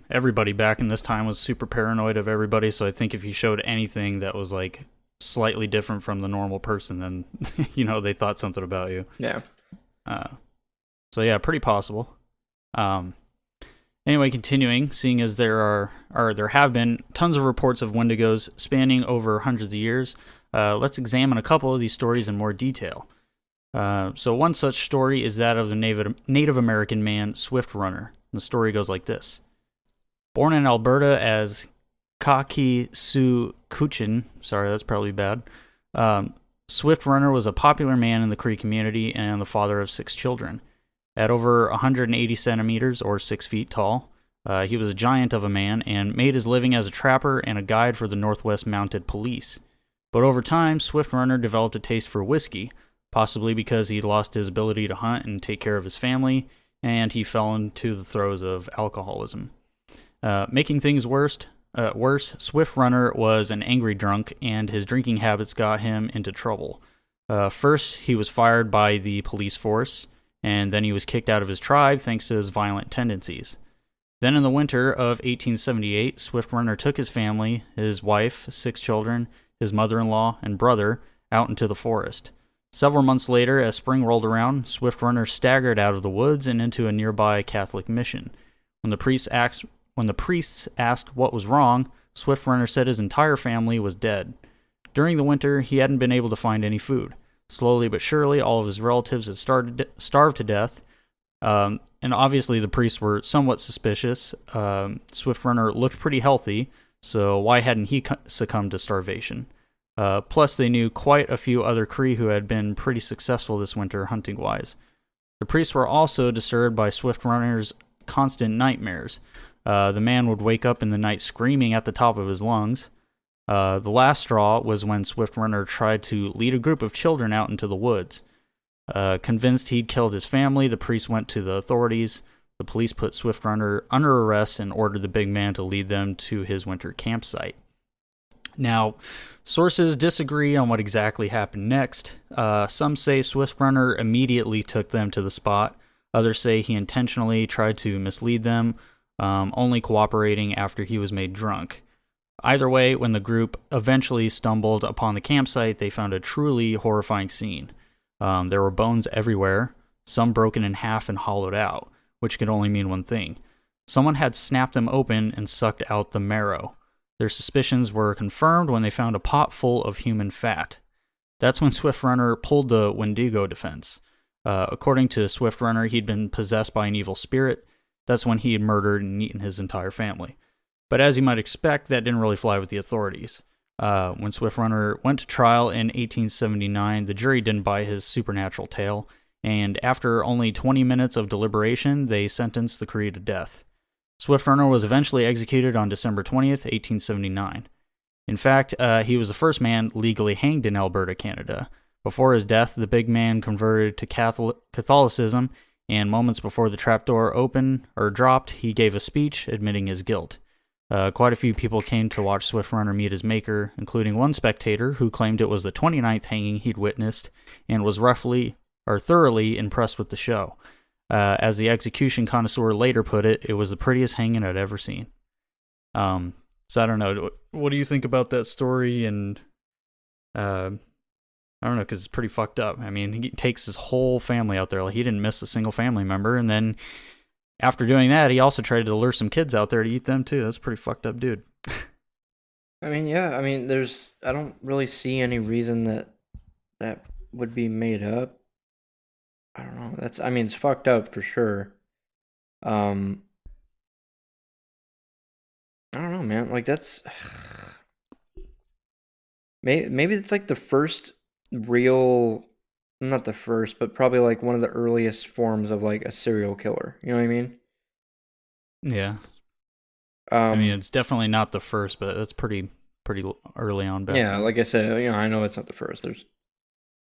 S1: everybody back in this time was super paranoid of everybody. So I think if you showed anything that was like slightly different from the normal person, then they thought something about you.
S2: Yeah.
S1: So yeah, pretty possible. Anyway, continuing, seeing as there have been tons of reports of Wendigos spanning over hundreds of years, let's examine a couple of these stories in more detail. So one such story is that of the Native American man Swift Runner. The story goes like this. Born in Alberta as Kakisukuchin, sorry, that's probably bad, Swift Runner was a popular man in the Cree community and the father of 6 children. At over 180 centimeters, or 6 feet tall, he was a giant of a man and made his living as a trapper and a guide for the Northwest Mounted Police. But over time, Swift Runner developed a taste for whiskey, possibly because he lost his ability to hunt and take care of his family, and he fell into the throes of alcoholism. Making things worse, Swift Runner was an angry drunk, and his drinking habits got him into trouble. First, he was fired by the police force, and then he was kicked out of his tribe thanks to his violent tendencies. Then in the winter of 1878, Swift Runner took his family, his wife, 6 children, his mother-in-law, and brother out into the forest. Several months later, as spring rolled around, Swift Runner staggered out of the woods and into a nearby Catholic mission. When the priests asked what was wrong, Swift Runner said his entire family was dead. During the winter, he hadn't been able to find any food. Slowly but surely, all of his relatives had starved to death, and obviously the priests were somewhat suspicious. Swift Runner looked pretty healthy, so why hadn't he succumbed to starvation? Plus, they knew quite a few other Cree who had been pretty successful this winter hunting-wise. The priests were also disturbed by Swift Runner's constant nightmares. The man would wake up in the night screaming at the top of his lungs. The last straw was when Swift Runner tried to lead a group of children out into the woods. Convinced he'd killed his family, the priest went to the authorities. The police put Swift Runner under arrest and ordered the big man to lead them to his winter campsite. Now, sources disagree on what exactly happened next. Some say Swift Runner immediately took them to the spot. Others say he intentionally tried to mislead them, only cooperating after he was made drunk. Either way, when the group eventually stumbled upon the campsite, they found a truly horrifying scene. There were bones everywhere, some broken in half and hollowed out, which could only mean one thing. Someone had snapped them open and sucked out the marrow. Their suspicions were confirmed when they found a pot full of human fat. That's when Swift Runner pulled the Wendigo defense. According to Swift Runner, he'd been possessed by an evil spirit. That's when he had murdered and eaten his entire family. But as you might expect, that didn't really fly with the authorities. When Swift Runner went to trial in 1879, the jury didn't buy his supernatural tale, and after only 20 minutes of deliberation, they sentenced the Cree to death. Swift Runner was eventually executed on December 20th, 1879. In fact, he was the first man legally hanged in Alberta, Canada. Before his death, the big man converted to Catholicism, and moments before the trapdoor opened or dropped, he gave a speech admitting his guilt. Quite a few people came to watch Swift Runner meet his maker, including one spectator who claimed it was the 29th hanging he'd witnessed and was thoroughly impressed with the show. As the execution connoisseur later put it, it was the prettiest hanging I'd ever seen. So I don't know. What do you think about that story? And I don't know, because it's pretty fucked up. I mean, he takes his whole family out there. Like, he didn't miss a single family member, and then after doing that, he also tried to lure some kids out there to eat them too. That's a pretty fucked up dude.
S2: I mean, yeah. I mean, I don't really see any reason that would be made up. I don't know. It's fucked up for sure. I don't know, man. Like, that's maybe it's like the first real, not the first, but probably like one of the earliest forms of like a serial killer. You know what I mean?
S1: Yeah. I mean, it's definitely not the first, but that's pretty early on back.
S2: Yeah, like I said, I know it's not the first.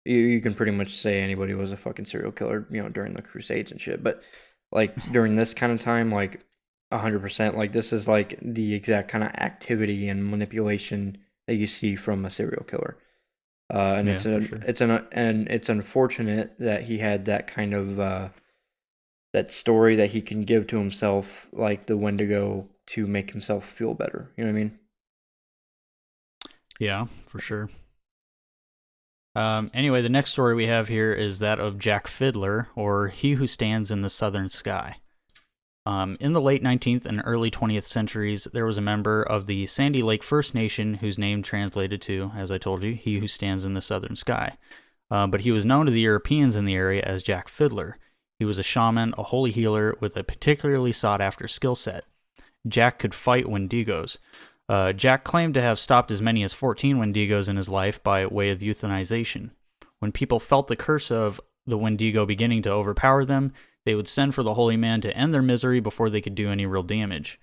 S2: You can pretty much say anybody was a fucking serial killer, during the Crusades and shit. But like during this kind of time, like 100%, like this is like the exact kind of activity and manipulation that you see from a serial killer. And
S1: yeah,
S2: it's unfortunate that he had that kind of that story that he can give to himself, like the Wendigo, to make himself feel better. You know what I mean?
S1: Yeah, for sure. Anyway, the next story we have here is that of Jack Fiddler, or He Who Stands in the Southern Sky. In the late 19th and early 20th centuries, there was a member of the Sandy Lake First Nation whose name translated to, as I told you, He Who Stands in the Southern Sky. But he was known to the Europeans in the area as Jack Fiddler. He was a shaman, a holy healer with a particularly sought-after skill set. Jack could fight Wendigos. Jack claimed to have stopped as many as 14 Wendigos in his life by way of euthanization. When people felt the curse of the Wendigo beginning to overpower them, they would send for the holy man to end their misery before they could do any real damage.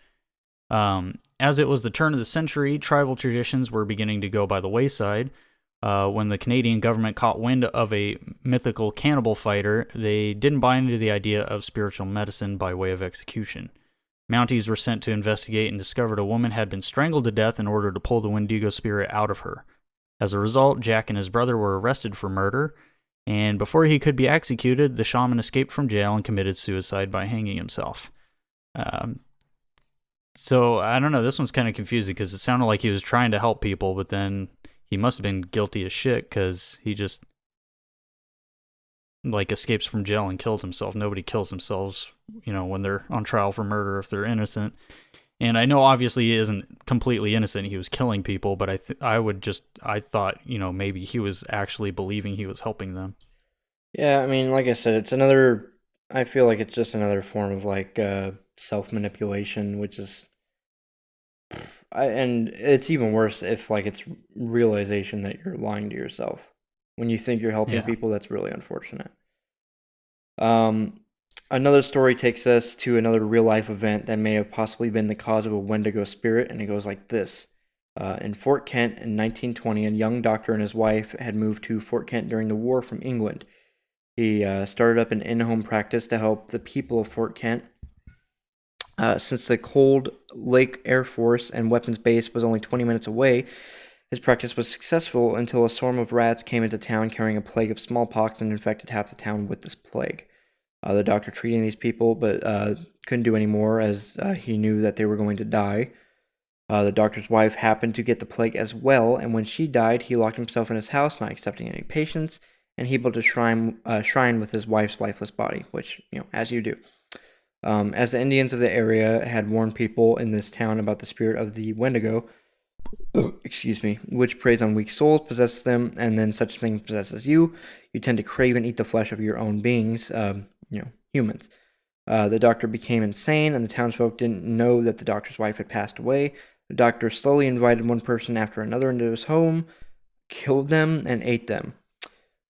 S1: As it was the turn of the century, tribal traditions were beginning to go by the wayside. When the Canadian government caught wind of a mythical cannibal fighter, they didn't buy into the idea of spiritual medicine by way of execution. Mounties were sent to investigate and discovered a woman had been strangled to death in order to pull the Wendigo spirit out of her. As a result, Jack and his brother were arrested for murder, and before he could be executed, the shaman escaped from jail and committed suicide by hanging himself. So, I don't know, this one's kind of confusing because it sounded like he was trying to help people, but then he must have been guilty as shit because he just, like, escapes from jail and killed himself. Nobody kills themselves, when they're on trial for murder if they're innocent. And I know obviously he isn't completely innocent. He was killing people, but I thought, maybe he was actually believing he was helping them.
S2: Yeah, I mean, like I said, I feel like it's just another form of like self-manipulation, which is, and it's even worse if like it's realization that you're lying to yourself. When you think you're helping
S1: Yeah.
S2: people, that's really unfortunate. Another story takes us to another real-life event that may have possibly been the cause of a Wendigo spirit, and it goes like this. In Fort Kent in 1920, a young doctor and his wife had moved to Fort Kent during the war from England. He started up an in-home practice to help the people of Fort Kent. Since the Cold Lake Air Force and Weapons Base was only 20 minutes away, his practice was successful until a swarm of rats came into town carrying a plague of smallpox and infected half the town with this plague. The doctor treating these people, but couldn't do any more as he knew that they were going to die. The doctor's wife happened to get the plague as well, and when she died, he locked himself in his house, not accepting any patients, and he built a shrine with his wife's lifeless body, which, as you do. As the Indians of the area had warned people in this town about the spirit of the Wendigo, which preys on weak souls, possesses them, and then such thing possesses you, you tend to crave and eat the flesh of your own beings, humans. The doctor became insane, and the townsfolk didn't know that the doctor's wife had passed away. The doctor slowly invited one person after another into his home, killed them, and ate them.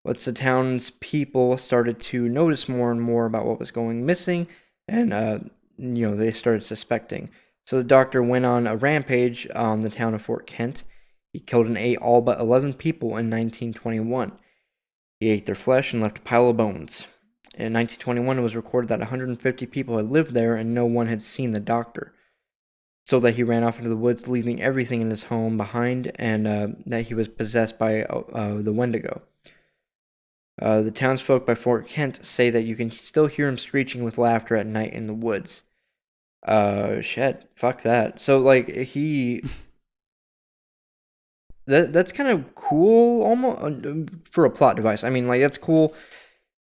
S2: Once the townspeople started to notice more and more about what was going missing, and they started suspecting. So the doctor went on a rampage on the town of Fort Kent. He killed and ate all but 11 people in 1921. He ate their flesh and left a pile of bones. In 1921, it was recorded that 150 people had lived there and no one had seen the doctor. So that he ran off into the woods, leaving everything in his home behind, and that he was possessed by the Wendigo. The townsfolk by Fort Kent say that you can still hear him screeching with laughter at night in the woods. Shit, fuck that. So, like, that's kind of cool, almost, for a plot device. I mean, like, that's cool,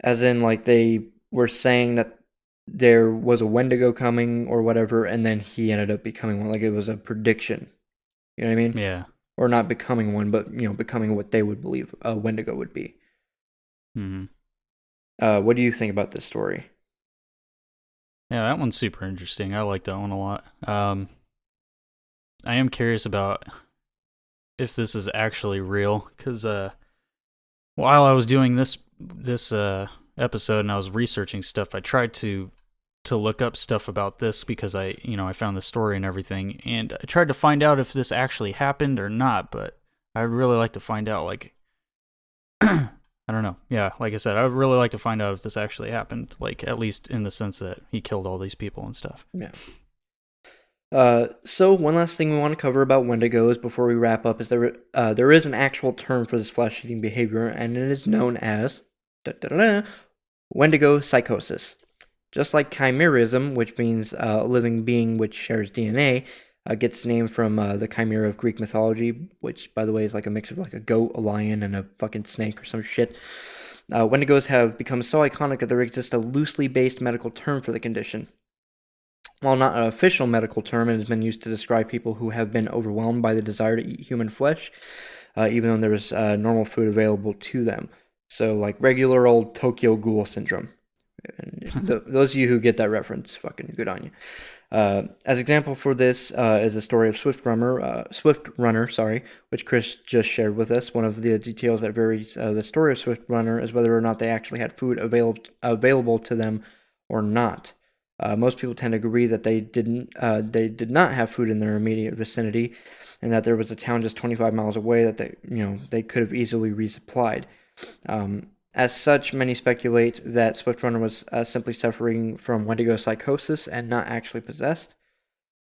S2: as in, like, they were saying that there was a Wendigo coming or whatever, and then he ended up becoming one. Like, it was a prediction. You know what I mean?
S1: Yeah.
S2: Or not becoming one, but, becoming what they would believe a Wendigo would be.
S1: Mm-hmm.
S2: What do you think about this story?
S1: Yeah, that one's super interesting. I like that one a lot. I am curious about if this is actually real, because while I was doing this episode and I was researching stuff, I tried to look up stuff about this because I found the story and everything, and I tried to find out if this actually happened or not. But I'd really like to find out, like, I don't know. Yeah, like I said, I would really like to find out if this actually happened, like, at least in the sense that he killed all these people and stuff.
S2: Yeah. So one last thing we want to cover about Wendigos before we wrap up is there is an actual term for this flesh-eating behavior, and it is known as Wendigo psychosis. Just like chimerism, which means a living being which shares DNA, gets its name from the chimera of Greek mythology, which, by the way, is like a mix of like a goat, a lion, and a fucking snake or some shit. Wendigos have become so iconic that there exists a loosely based medical term for the condition. While not an official medical term, it has been used to describe people who have been overwhelmed by the desire to eat human flesh, even though there is normal food available to them. So, like regular old Tokyo Ghoul syndrome. And those of you who get that reference, fucking good on you. As example for this is a story of Swift Runner, which Chris just shared with us. One of the details that varies the story of Swift Runner is whether or not they actually had food available to them or not. Most people tend to agree that they did not have food in their immediate vicinity, and that there was a town just 25 miles away that they could have easily resupplied. As such, many speculate that Swift Runner was simply suffering from Wendigo psychosis and not actually possessed.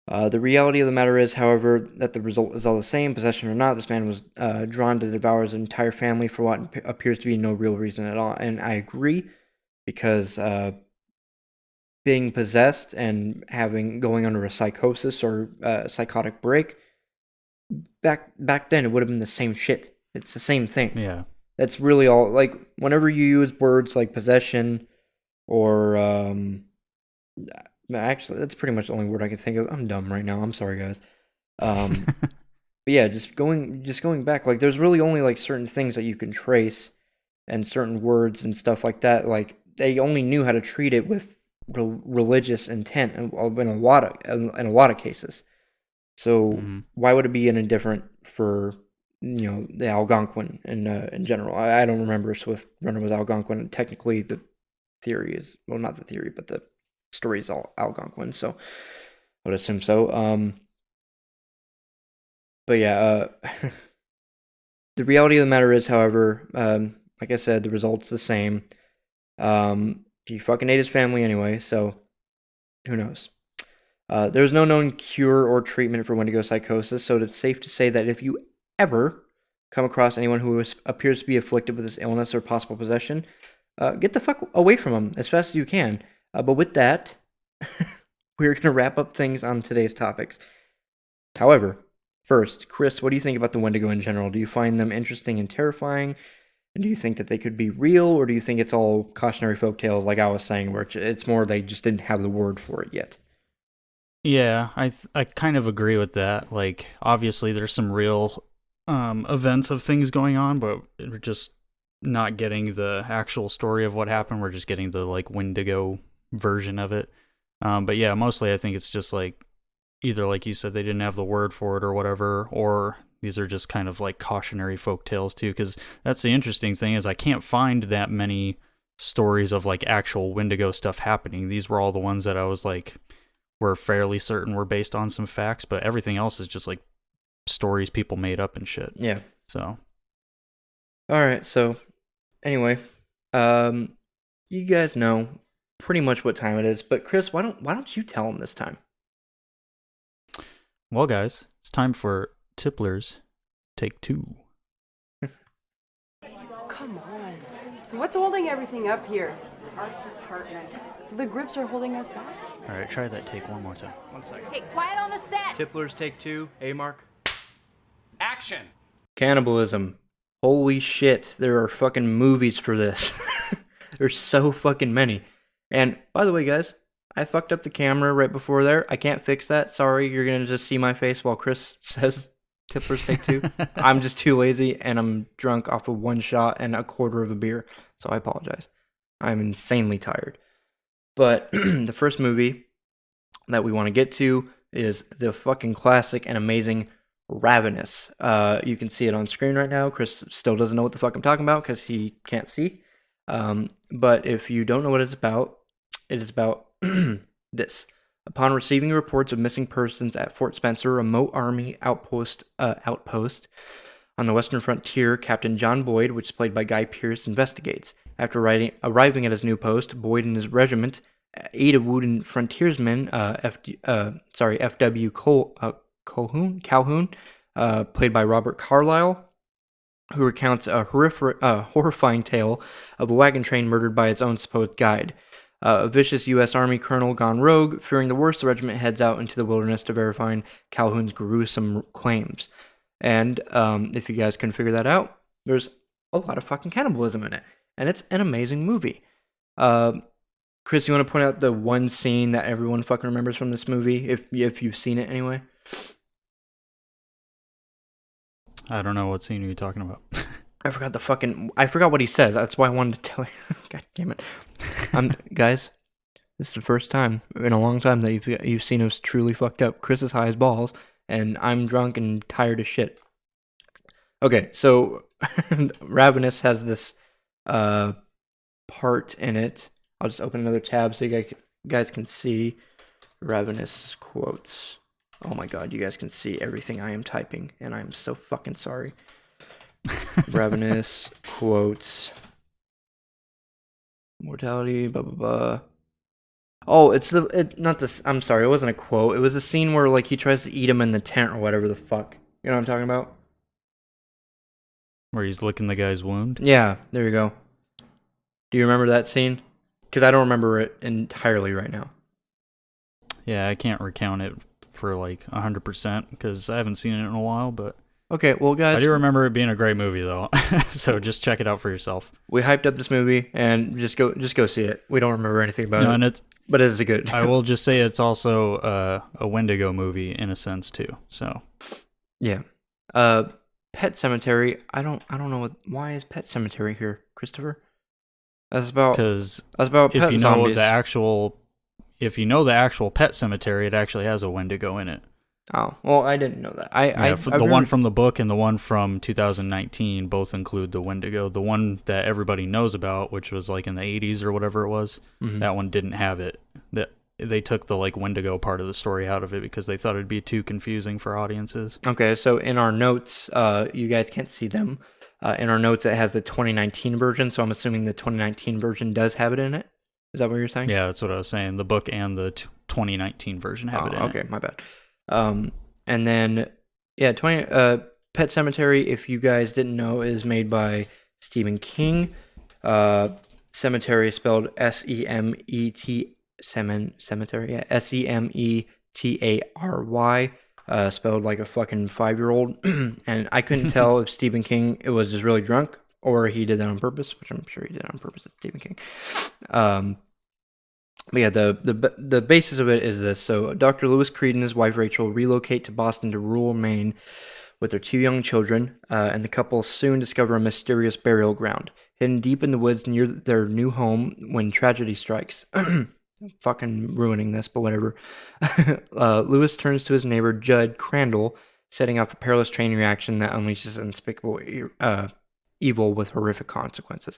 S2: The reality of the matter is, however, that the result is all the same, possession or not. This man was drawn to devour his entire family for what appears to be no real reason at all. And I agree, because being possessed and going under a psychosis or a psychotic break, back then it would have been the same shit. It's the same thing.
S1: Yeah.
S2: That's really all. Like, whenever you use words like possession or actually, that's pretty much the only word I can think of. I'm dumb right now. I'm sorry, guys. But yeah, just going back, like, there's really only like certain things that you can trace, and certain words and stuff like that. Like, they only knew how to treat it with religious intent in a lot of cases. So why would it be any different for the Algonquin in general? I don't remember if Swift Runner was Algonquin. Technically, the theory is, well, not the theory, but the story is all Algonquin, so I would assume so. But yeah, the reality of the matter is, however, like I said, the result's the same. He fucking ate his family anyway, so who knows? There's no known cure or treatment for Wendigo psychosis, so it's safe to say that if you ever come across anyone who appears to be afflicted with this illness or possible possession, get the fuck away from them as fast as you can. But with that, we're going to wrap up things on today's topics. However, first, Chris, what do you think about the Wendigo in general? Do you find them interesting and terrifying? And do you think that they could be real, or do you think it's all cautionary folk tales, like I was saying, where it's more they just didn't have the word for it yet?
S1: Yeah, I kind of agree with that. Like, obviously, there's some real events of things going on, but we're just not getting the actual story of what happened. We're just getting the like Wendigo version of it. But yeah, mostly I think it's just like either, like you said, they didn't have the word for it or whatever, or these are just kind of like cautionary folk tales too. Because that's the interesting thing, is I can't find that many stories of like actual Wendigo stuff happening. These were all the ones that I was like, we're fairly certain were based on some facts, but everything else is just like stories people made up and shit.
S2: Yeah.
S1: So.
S2: All right. So, anyway, you guys know pretty much what time it is, but Chris, why don't you tell them this time?
S1: Well, guys, it's time for Tipplers Take Two.
S3: Come on. So what's holding everything up here?
S4: Art department.
S3: So the grips are holding us back?
S1: All right, try that take one more time.
S2: 1 second.
S4: Hey, quiet on the set!
S2: Tipplers Take Two. Hey, Mark.
S5: Action!
S2: Cannibalism. Holy shit, there are fucking movies for this. There's so fucking many. And, by the way, guys, I fucked up the camera right before there. I can't fix that. Sorry, you're gonna just see my face while Chris says Tipplers Take Two. I'm just too lazy, and I'm drunk off of one shot and a quarter of a beer, so I apologize. I'm insanely tired. But the first movie that we want to get to is the fucking classic and amazing Ravenous. You can see it on screen right now. Chris still doesn't know what the fuck I'm talking about because he can't see. But if you don't know what it's about, it is about this. Upon receiving reports of missing persons at Fort Spencer, a remote army outpost on the western frontier, Captain John Boyd, which is played by Guy Pearce, investigates. After arriving at his new post, Boyd and his regiment aid a wounded frontiersman, F.W. Calhoun, played by Robert Carlyle, who recounts a horrifying tale of a wagon train murdered by its own supposed guide. A vicious U.S. Army colonel gone rogue. Fearing the worst, the regiment heads out into the wilderness to verify Calhoun's gruesome claims. And if you guys couldn't figure that out, there's a lot of fucking cannibalism in it. And it's an amazing movie. Chris, you want to point out the one scene that everyone fucking remembers from this movie, if you've seen it anyway?
S1: I don't know what scene are you talking about.
S2: I forgot what he says. That's why I wanted to tell you. God damn it. Guys, this is the first time in a long time that you've seen us truly fucked up. Chris is high as balls, and I'm drunk and tired as shit. Okay, so Ravenous has this part in it. I'll just open another tab so you guys can see Ravenous quotes. Oh my god, you guys can see everything I am typing, and I'm so fucking sorry. Ravenous quotes. Mortality, blah blah blah. Oh, I'm sorry, it wasn't a quote. It was a scene where like he tries to eat him in the tent or whatever the fuck. You know what I'm talking about?
S1: Where he's licking the guy's wound?
S2: Yeah, there you go. Do you remember that scene? Because I don't remember it entirely right now.
S1: Yeah, I can't recount it for like 100% because I haven't seen it in a while, but
S2: Okay, well guys,
S1: I do remember it being a great movie though. So just check it out for yourself.
S2: we hyped up this movie and just go see it. We don't remember anything about
S1: No,
S2: it,
S1: and
S2: but it is a good.
S1: I will just say it's also a Wendigo movie in a sense too. So
S2: Yeah. Pet Cemetery. I don't know why is Pet Cemetery here, Christopher? That's about
S1: because
S2: pet
S1: if you know
S2: zombies.
S1: if you know the actual Pet Cemetery, it actually has a Wendigo in it.
S2: Oh, well, I didn't know that.
S1: The one from the book and the one from 2019 both include the Wendigo. The one that everybody knows about, which was like in the 80s or whatever it was, that one didn't have it. They took the like Wendigo part of the story out of it because they thought it'd be too confusing for audiences.
S2: Okay, so in our notes, you guys can't see them. In our notes, it has the 2019 version, so I'm assuming the 2019 version does have it in it. Is that what you're saying?
S1: Yeah, that's what I was saying. The book and the 2019 version have it in it.
S2: Okay, my bad. And then, yeah, Pet Cemetery, if you guys didn't know, is made by Stephen King. Cemetery is spelled S-E-M-E-T, cemetery, yeah, S-E-M-E-T-A-R-Y, spelled like a fucking 5-year-old. And I couldn't tell if Stephen King was just really drunk or he did that on purpose, which I'm sure he did on purpose. It's Stephen King. But yeah, the basis of it is this. So Dr. Lewis Creed and his wife Rachel relocate to Boston to rural Maine with their 2 young children, and the couple soon discover a mysterious burial ground hidden deep in the woods near their new home when tragedy strikes. Fucking ruining this, but whatever. Lewis turns to his neighbor Judd Crandall, setting off a perilous train reaction that unleashes unspeakable evil with horrific consequences.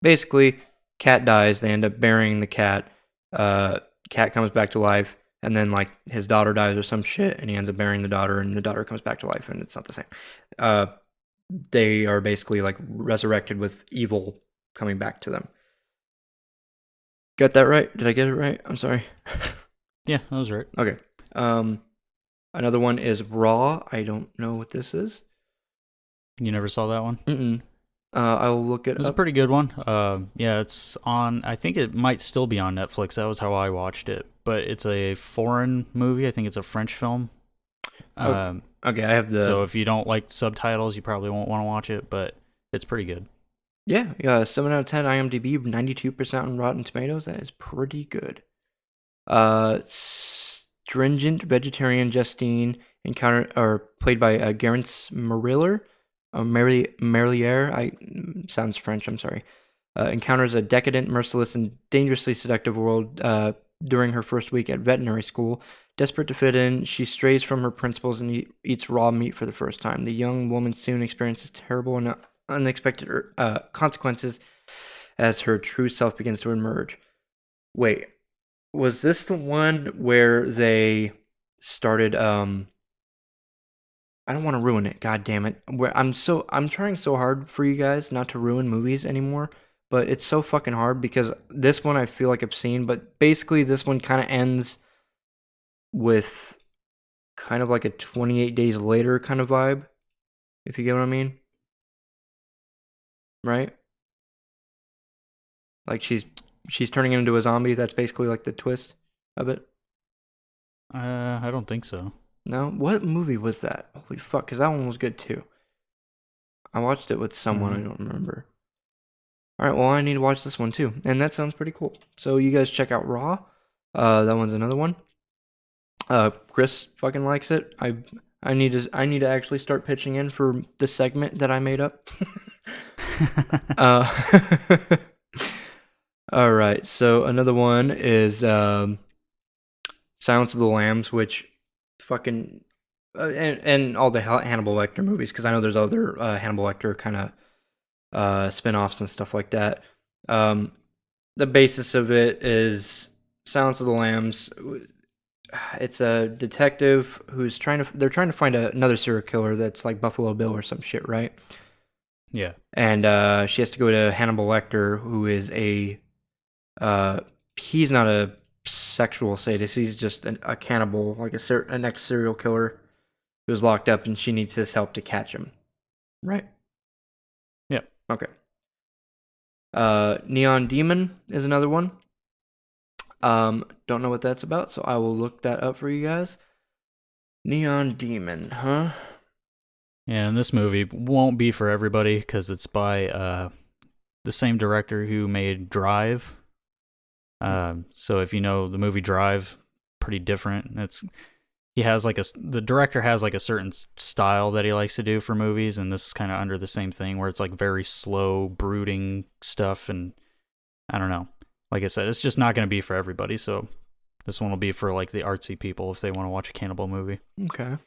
S2: Basically, cat dies. They end up burying the cat. Cat comes back to life, and then like his daughter dies or some shit, and he ends up burying the daughter, and the daughter comes back to life, and it's not the same. They are basically like resurrected with evil coming back to them. Got that right? Did I get it right? I'm sorry.
S1: Yeah, that was right.
S2: Okay. Another one is Raw. I don't know what this is.
S1: You never saw that one?
S2: Mm-mm. I'll look it up.
S1: It was a pretty good one. Yeah, it's on, I think it might still be on Netflix. That was how I watched it. But it's a foreign movie. I think it's a French film.
S2: Okay, I have the...
S1: So if you don't like subtitles, you probably won't want to watch it, but it's pretty good.
S2: Yeah, 7 out of 10 IMDb, 92% on Rotten Tomatoes. That is pretty good. Stringent vegetarian Justine played by Garance Mariller. Merlier, sounds French, I'm sorry, encounters a decadent, merciless, and dangerously seductive world during her first week at veterinary school. Desperate to fit in, she strays from her principles and eats raw meat for the first time. The young woman soon experiences terrible and unexpected consequences as her true self begins to emerge. Wait, was this the one where they started... I don't want to ruin it. God damn it. I'm trying so hard for you guys not to ruin movies anymore, but it's so fucking hard because this one I feel like I've seen, but basically this one kind of ends with kind of like a 28 days later kind of vibe, if you get what I mean. Right? Like she's she's turning into a zombie. That's basically like the twist of it.
S1: I don't think so.
S2: No, what movie was that? Holy fuck, because that one was good too. I watched it with someone, I don't remember. All right, well, I need to watch this one too, and that sounds pretty cool. So you guys check out Raw. That one's another one. Chris fucking likes it. I need to actually start pitching in for the segment that I made up. All right, so another one is Silence of the Lambs, which fucking and all the Hannibal Lecter movies, because I know there's other Hannibal Lecter kind of spin-offs and stuff like that. The basis of it is Silence of the Lambs. It's a detective who's they're trying to find another serial killer that's like Buffalo Bill or some shit, right?
S1: Yeah.
S2: And she has to go to Hannibal Lecter, who is he's not a sexual sadist, he's just a cannibal, like an ex-serial killer who's locked up, and she needs his help to catch him, right?
S1: Yep.
S2: Okay. Neon Demon is another one. Don't know what that's about, so I will look that up for you guys. Neon Demon, huh?
S1: Yeah, and this movie won't be for everybody because it's by the same director who made Drive. So if you know the movie Drive, pretty different. The director has like a certain style that he likes to do for movies, and this is kind of under the same thing where it's like very slow, brooding stuff, and I don't know. Like I said, it's just not going to be for everybody, so this one will be for like the artsy people if they want to watch a cannibal movie.
S2: Okay.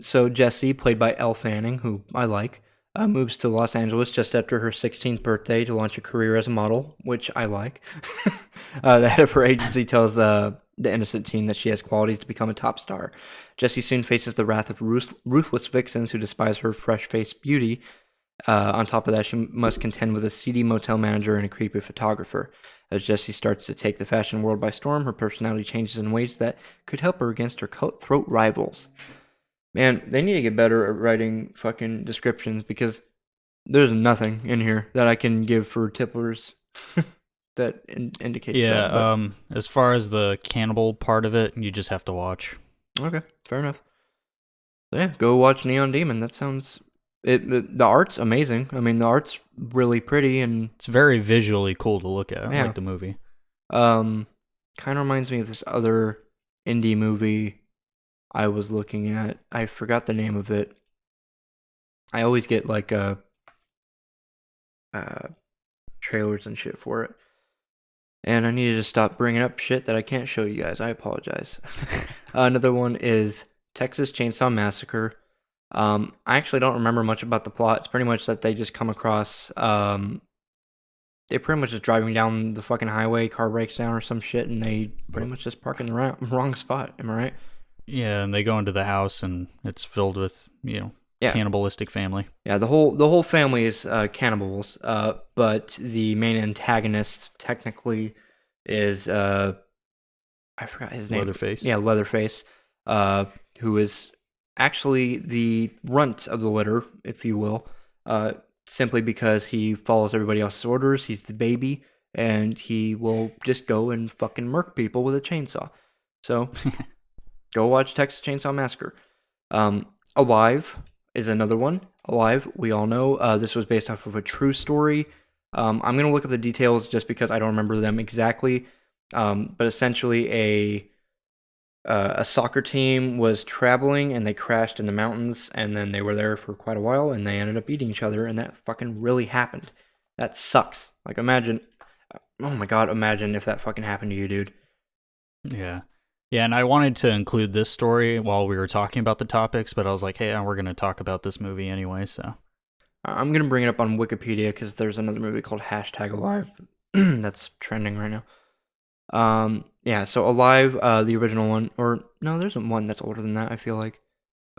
S2: So Jessie, played by Elle Fanning, who I like, moves to Los Angeles just after her 16th birthday to launch a career as a model, which I like. The head of her agency tells the innocent teen that she has qualities to become a top star. Jessie soon faces the wrath of ruthless vixens who despise her fresh-faced beauty. On top of that, she must contend with a seedy motel manager and a creepy photographer. As Jessie starts to take the fashion world by storm, her personality changes in ways that could help her against her cutthroat rivals. Man, they need to get better at writing fucking descriptions, because there's nothing in here that I can give for Tipplers that indicates that.
S1: Yeah, as far as the cannibal part of it, you just have to watch.
S2: Okay, fair enough. So yeah, go watch Neon Demon. That sounds... The art's amazing. I mean, the art's really pretty, and
S1: It's very visually cool to look at. I
S2: Yeah.
S1: like the movie.
S2: kind of reminds me of this other indie movie I was looking at. I forgot the name of it. I always get like trailers and shit for it, and I needed to stop bringing up shit that I can't show you guys. I apologize. Another one is Texas Chainsaw Massacre. I actually don't remember much about the plot. It's pretty much that they just come across, they're pretty much just driving down the fucking highway, car breaks down or some shit, and they pretty much just park in the wrong spot. Am I right?
S1: Yeah, and they go into the house, and it's filled with,
S2: Yeah.
S1: cannibalistic family.
S2: Yeah, the whole family is cannibals, but the main antagonist technically is I forgot his name.
S1: Leatherface.
S2: Yeah, Leatherface, who is actually the runt of the litter, if you will, simply because he follows everybody else's orders. He's the baby, and he will just go and fucking murk people with a chainsaw. So, go watch Texas Chainsaw Massacre. Alive is another one. Alive, we all know this was based off of a true story. I'm going to look up the details just because I don't remember them exactly. But essentially a soccer team was traveling and they crashed in the mountains, and then they were there for quite a while and they ended up eating each other, and that fucking really happened. That sucks. Like, imagine, oh my god, imagine if that fucking happened to you, dude.
S1: Yeah. Yeah, and I wanted to include this story while we were talking about the topics, but I was like, hey, we're going to talk about this movie anyway, so.
S2: I'm going to bring it up on Wikipedia because there's another movie called #Alive that's trending right now. Yeah, so Alive, the original one, or no, there's one that's older than that, I feel like.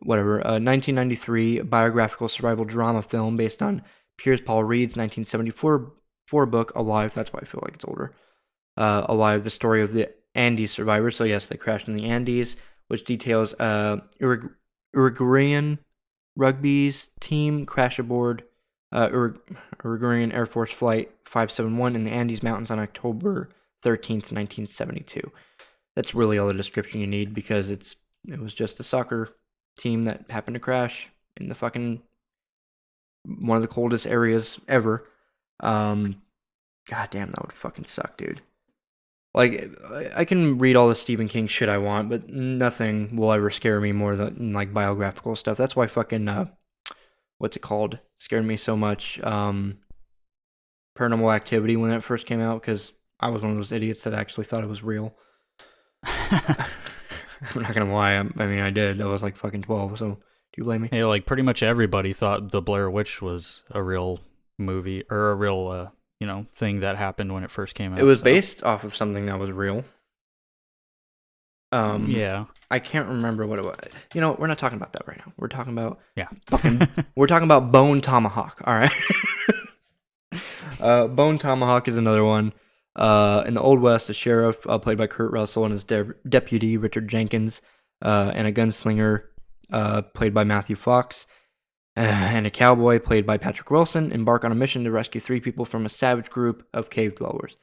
S2: Whatever. 1993 biographical survival drama film based on Piers Paul Reed's 1974 book, Alive. That's why I feel like it's older. Alive, the story of the Andes survivors. So yes, they crashed in the Andes, which details Uruguayan rugby's team crash aboard Uruguayan Air Force Flight 571 in the Andes Mountains on October 13th, 1972. That's really all the description you need because it was just a soccer team that happened to crash in the fucking one of the coldest areas ever. God damn, that would fucking suck, dude. Like, I can read all the Stephen King shit I want, but nothing will ever scare me more than, like, biographical stuff. That's why fucking, what's it called? Scared me so much. Paranormal Activity when it first came out, because I was one of those idiots that actually thought it was real. I'm not gonna lie, I mean, I did. I was, like, fucking 12, so do you blame me?
S1: Yeah, like, pretty much everybody thought the Blair Witch was a real movie, or a real, thing that happened when it first came out.
S2: It was based off of something that was real.
S1: Yeah.
S2: I can't remember what it was. We're not talking about that right now. We're talking about
S1: Yeah.
S2: we're talking about Bone Tomahawk. All right. Bone Tomahawk is another one. In the Old West, a sheriff played by Kurt Russell and his deputy Richard Jenkins, and a gunslinger played by Matthew Fox, and a cowboy played by Patrick Wilson embark on a mission to rescue 3 people from a savage group of cave dwellers.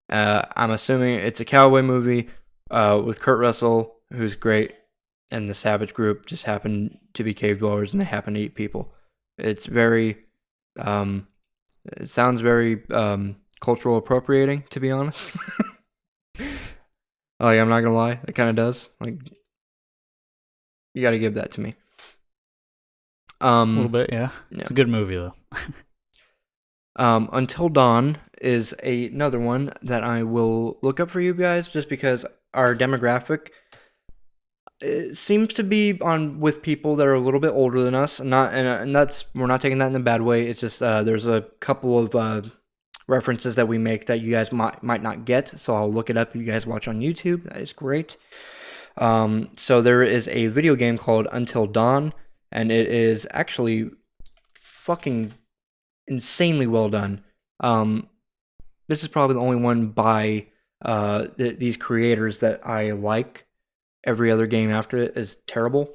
S2: I'm assuming it's a cowboy movie with Kurt Russell, who's great, and the savage group just happen to be cave dwellers and they happen to eat people. It's very, it sounds very cultural appropriating, to be honest. Like, I'm not gonna lie, it kind of does. Like, you got to give that to me.
S1: A little bit, yeah. It's a good movie, though.
S2: Until Dawn is another one that I will look up for you guys, just because our demographic seems to be on with people that are a little bit older than us. And that's, we're not taking that in a bad way. It's just there's a couple of references that we make that you guys might not get. So I'll look it up. You guys watch on YouTube. That is great. So there is a video game called Until Dawn. And it is actually fucking insanely well done. This is probably the only one by these creators that I like. Every other game after it is terrible.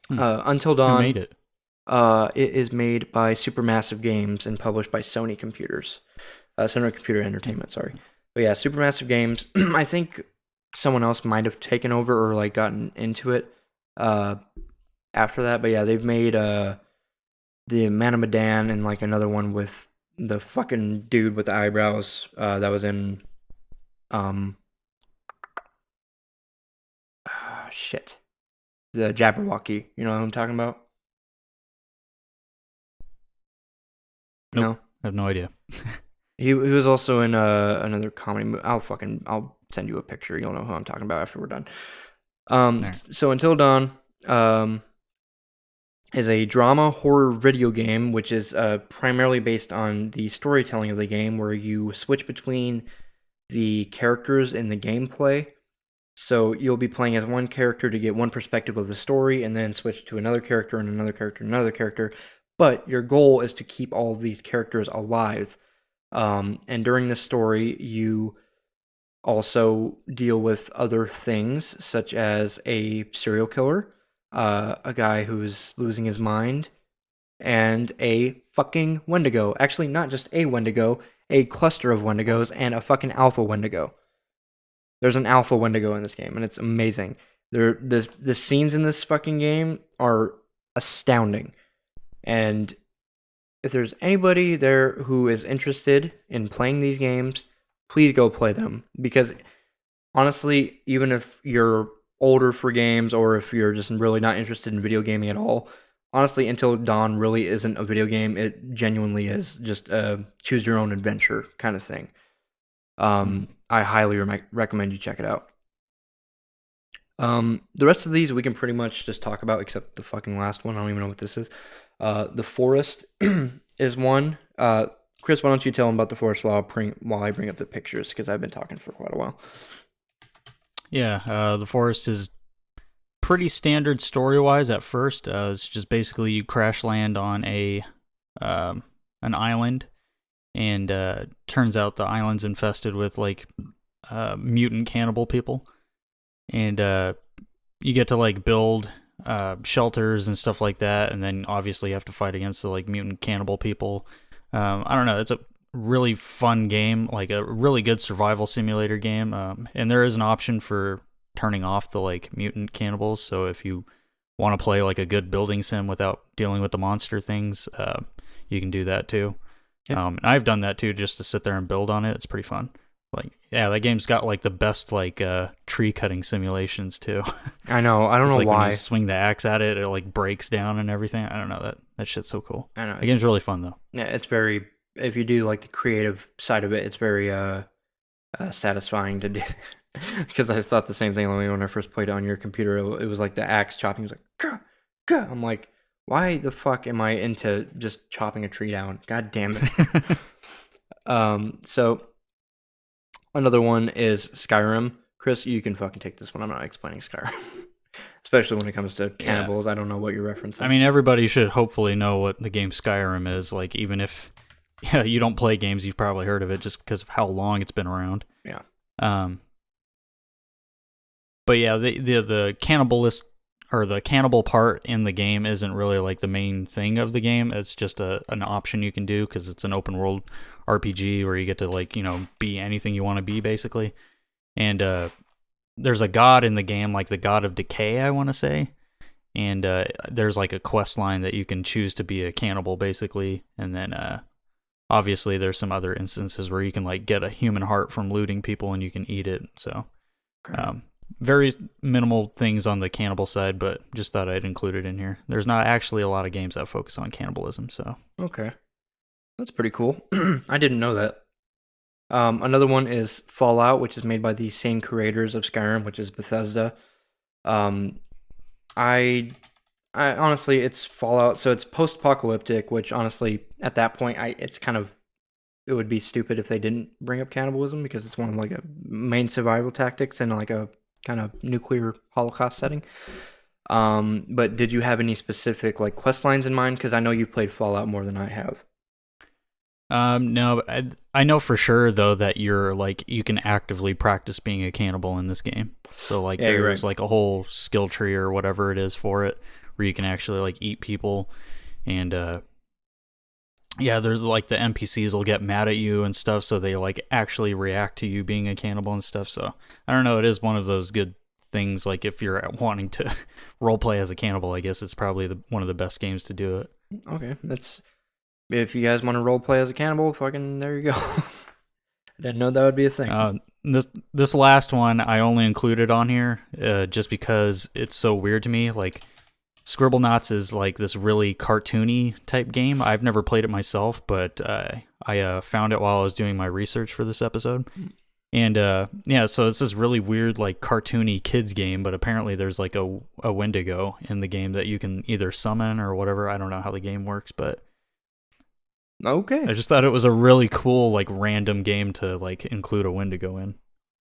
S2: Until Dawn.
S1: Who made it?
S2: It is made by Supermassive Games and published by Sony Computers. Sony Computer Entertainment, sorry. But yeah, Supermassive Games. I think someone else might have taken over or like gotten into it. After that, but yeah, they've made the Man of Medan and like another one with the fucking dude with the eyebrows that was in the Jabberwocky. You know what I'm talking about?
S1: Nope.
S2: No,
S1: I have no idea.
S2: he was also in another comedy movie. I'll send you a picture. You'll know who I'm talking about after we're done.
S1: Right.
S2: So Until Dawn is a drama horror video game, which is primarily based on the storytelling of the game, where you switch between the characters in the gameplay. So you'll be playing as one character to get one perspective of the story, and then switch to another character and another character and another character. But your goal is to keep all of these characters alive. And during the story, you also deal with other things, such as a serial killer, a guy who's losing his mind, and a fucking Wendigo. Actually, not just a Wendigo, a cluster of Wendigos, and a fucking alpha Wendigo. There's an alpha Wendigo in this game, and it's amazing. The scenes in this fucking game are astounding. And if there's anybody there who is interested in playing these games, please go play them. Because honestly, even if you're older for games, or if you're just really not interested in video gaming at all, honestly, Until Dawn really isn't a video game. It genuinely is just a choose your own adventure kind of thing. I highly recommend you check it out. The rest of these we can pretty much just talk about, except the fucking last one. I don't even know what this is. The Forest is one. Chris, why don't you tell them about The Forest while I bring up the pictures, because I've been talking for quite a while.
S1: Yeah, The Forest is pretty standard story-wise at first. It's just basically you crash land on an island, and turns out the island's infested with like mutant cannibal people, and you get to like build shelters and stuff like that, and then obviously you have to fight against the like mutant cannibal people. I don't know, it's a really fun game, like a really good survival simulator game, and there is an option for turning off the like mutant cannibals, so if you want to play like a good building sim without dealing with the monster things, you can do that too. And I've done that too, just to sit there and build on it. It's pretty fun. Like, yeah, that game's got like the best like tree cutting simulations too.
S2: I know. I don't know
S1: like
S2: why.
S1: When you swing the axe at it, it like breaks down and everything. I don't know, that shit's so cool.
S2: I know.
S1: The game's really fun though.
S2: Yeah, it's very. If you do like the creative side of it, it's very satisfying to do. Because I thought the same thing when I first played it on your computer. It was like the axe chopping. It was like, gah, gah. I'm like, why the fuck am I into just chopping a tree down? God damn it. So another one is Skyrim. Chris, you can fucking take this one. I'm not explaining Skyrim. Especially when it comes to cannibals. I don't know what you're referencing.
S1: I mean, everybody should hopefully know what the game Skyrim is. Like, even if you don't play games, you've probably heard of it just because of how long it's been around.
S2: Yeah.
S1: But yeah, the cannibalist or the cannibal part in the game isn't really like the main thing of the game. It's just an option you can do because it's an open world RPG where you get to like, be anything you want to be basically. And there's a god in the game, like the god of decay, I want to say. And there's like a quest line that you can choose to be a cannibal basically. And then obviously there's some other instances where you can like get a human heart from looting people and you can eat it. So very minimal things on the cannibal side, but just thought I'd include it in here. There's not actually a lot of games that focus on cannibalism, so.
S2: Okay. That's pretty cool. I didn't know that. Another one is Fallout, which is made by the same creators of Skyrim, which is Bethesda. I honestly, it's Fallout, so it's post-apocalyptic, which honestly, at that point, it would be stupid if they didn't bring up cannibalism because it's one of like a main survival tactics in like a kind of nuclear holocaust setting. But did you have any specific like quest lines in mind? Because I know you've played Fallout more than I have.
S1: No, I know for sure though that you're like you can actively practice being a cannibal in this game. So like there's like a whole skill tree or whatever it is for it where you can actually like eat people, and there's like the NPCs will get mad at you and stuff, so they like actually react to you being a cannibal and stuff. So I don't know, it is one of those good things. Like if you're wanting to roleplay as a cannibal, I guess it's probably one of the best games to do it.
S2: Okay, if you guys want to roleplay as a cannibal, fucking there you go. I didn't know that would be a thing.
S1: This last one I only included on here just because it's so weird to me. Like Scribblenauts is like this really cartoony type game. I've never played it myself, but I found it while I was doing my research for this episode. And so it's this really weird like cartoony kids game, but apparently there's like a Wendigo in the game that you can either summon or whatever. I don't know how the game works, but
S2: okay.
S1: I just thought it was a really cool like random game to like include a Wendigo in.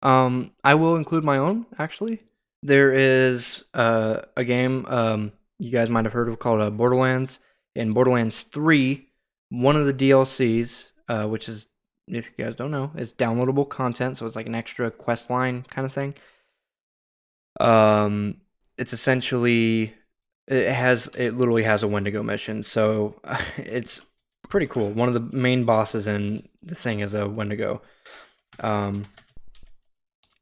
S2: I will include my own actually. There is a game you guys might have heard of called Borderlands. In Borderlands 3, one of the DLCs, which is, if you guys don't know, is downloadable content, so it's like an extra quest line kind of thing. It's essentially, it literally has a Wendigo mission, so it's pretty cool. One of the main bosses in the thing is a Wendigo. And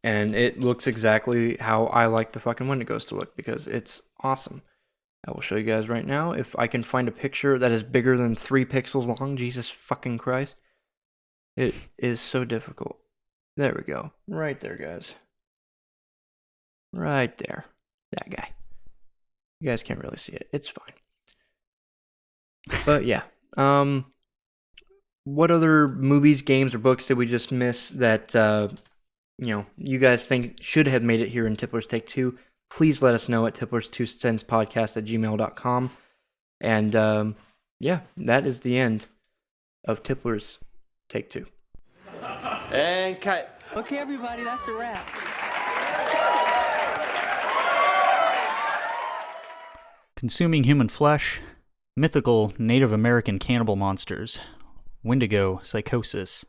S2: it looks exactly how I like the fucking Wendigos to look because it's awesome. I will show you guys right now if I can find a picture that is bigger than 3 pixels long. Jesus fucking Christ. It is so difficult. There we go. Right there, guys. Right there. That guy. You guys can't really see it. It's fine. But yeah. What other movies, games, or books did we just miss that you guys think should have made it here in Tipplers Take Two? Please let us know at tipplers2centspodcast@gmail.com. And that is the end of Tipplers Take Two.
S6: And cut.
S7: Okay, everybody, that's a wrap.
S1: Consuming human flesh, mythical Native American cannibal monsters, Wendigo psychosis,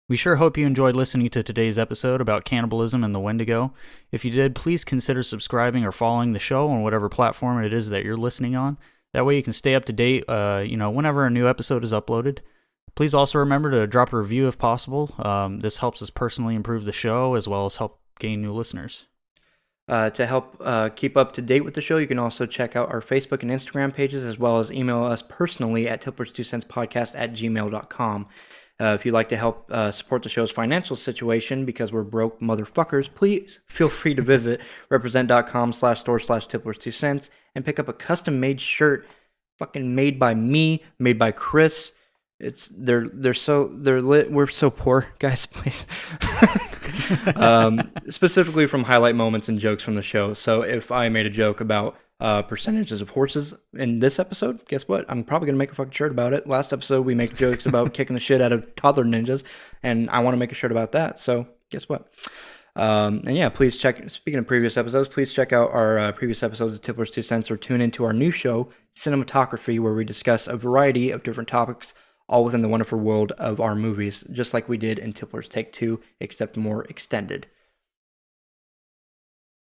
S1: We sure hope you enjoyed listening to today's episode about cannibalism and the Wendigo. If you did, please consider subscribing or following the show on whatever platform it is that you're listening on. That way you can stay up to date, whenever a new episode is uploaded. Please also remember to drop a review if possible. This helps us personally improve the show as well as help gain new listeners.
S2: To help keep up to date with the show, you can also check out our Facebook and Instagram pages, as well as email us personally at tipplers2centspodcast@gmail.com. If you'd like to help support the show's financial situation because we're broke motherfuckers, please feel free to visit represent.com/store/tipplers2cents and pick up a custom-made shirt, fucking made by me, made by Chris. We're so poor, guys, please. Specifically from highlight moments and jokes from the show. So if I made a joke about percentages of horses in this episode, guess what? I'm probably gonna make a fucking shirt about it. Last episode we make jokes about kicking the shit out of toddler ninjas, and I want to make a shirt about that. So guess what? And yeah, please check. Speaking of previous episodes, please check out our previous episodes of Tipplers Two Cents, or tune into our new show, Cinematography, where we discuss a variety of different topics, all within the wonderful world of our movies, just like we did in Tipplers Take Two, except more extended.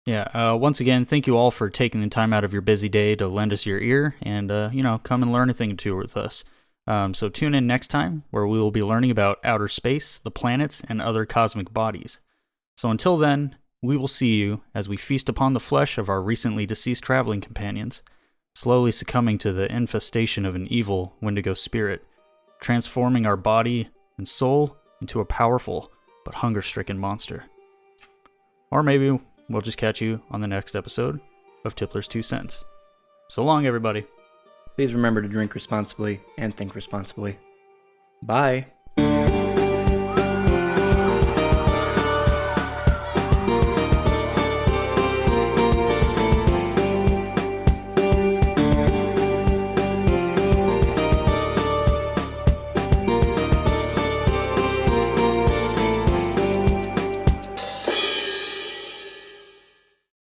S1: Yeah, once again, thank you all for taking the time out of your busy day to lend us your ear and, come and learn a thing or two with us. So tune in next time, where we will be learning about outer space, the planets, and other cosmic bodies. So until then, we will see you as we feast upon the flesh of our recently deceased traveling companions, slowly succumbing to the infestation of an evil Wendigo spirit, transforming our body and soul into a powerful but hunger-stricken monster. Or maybe we'll just catch you on the next episode of Tipplers 2 Cents. So long, everybody.
S2: Please remember to drink responsibly and think responsibly. Bye.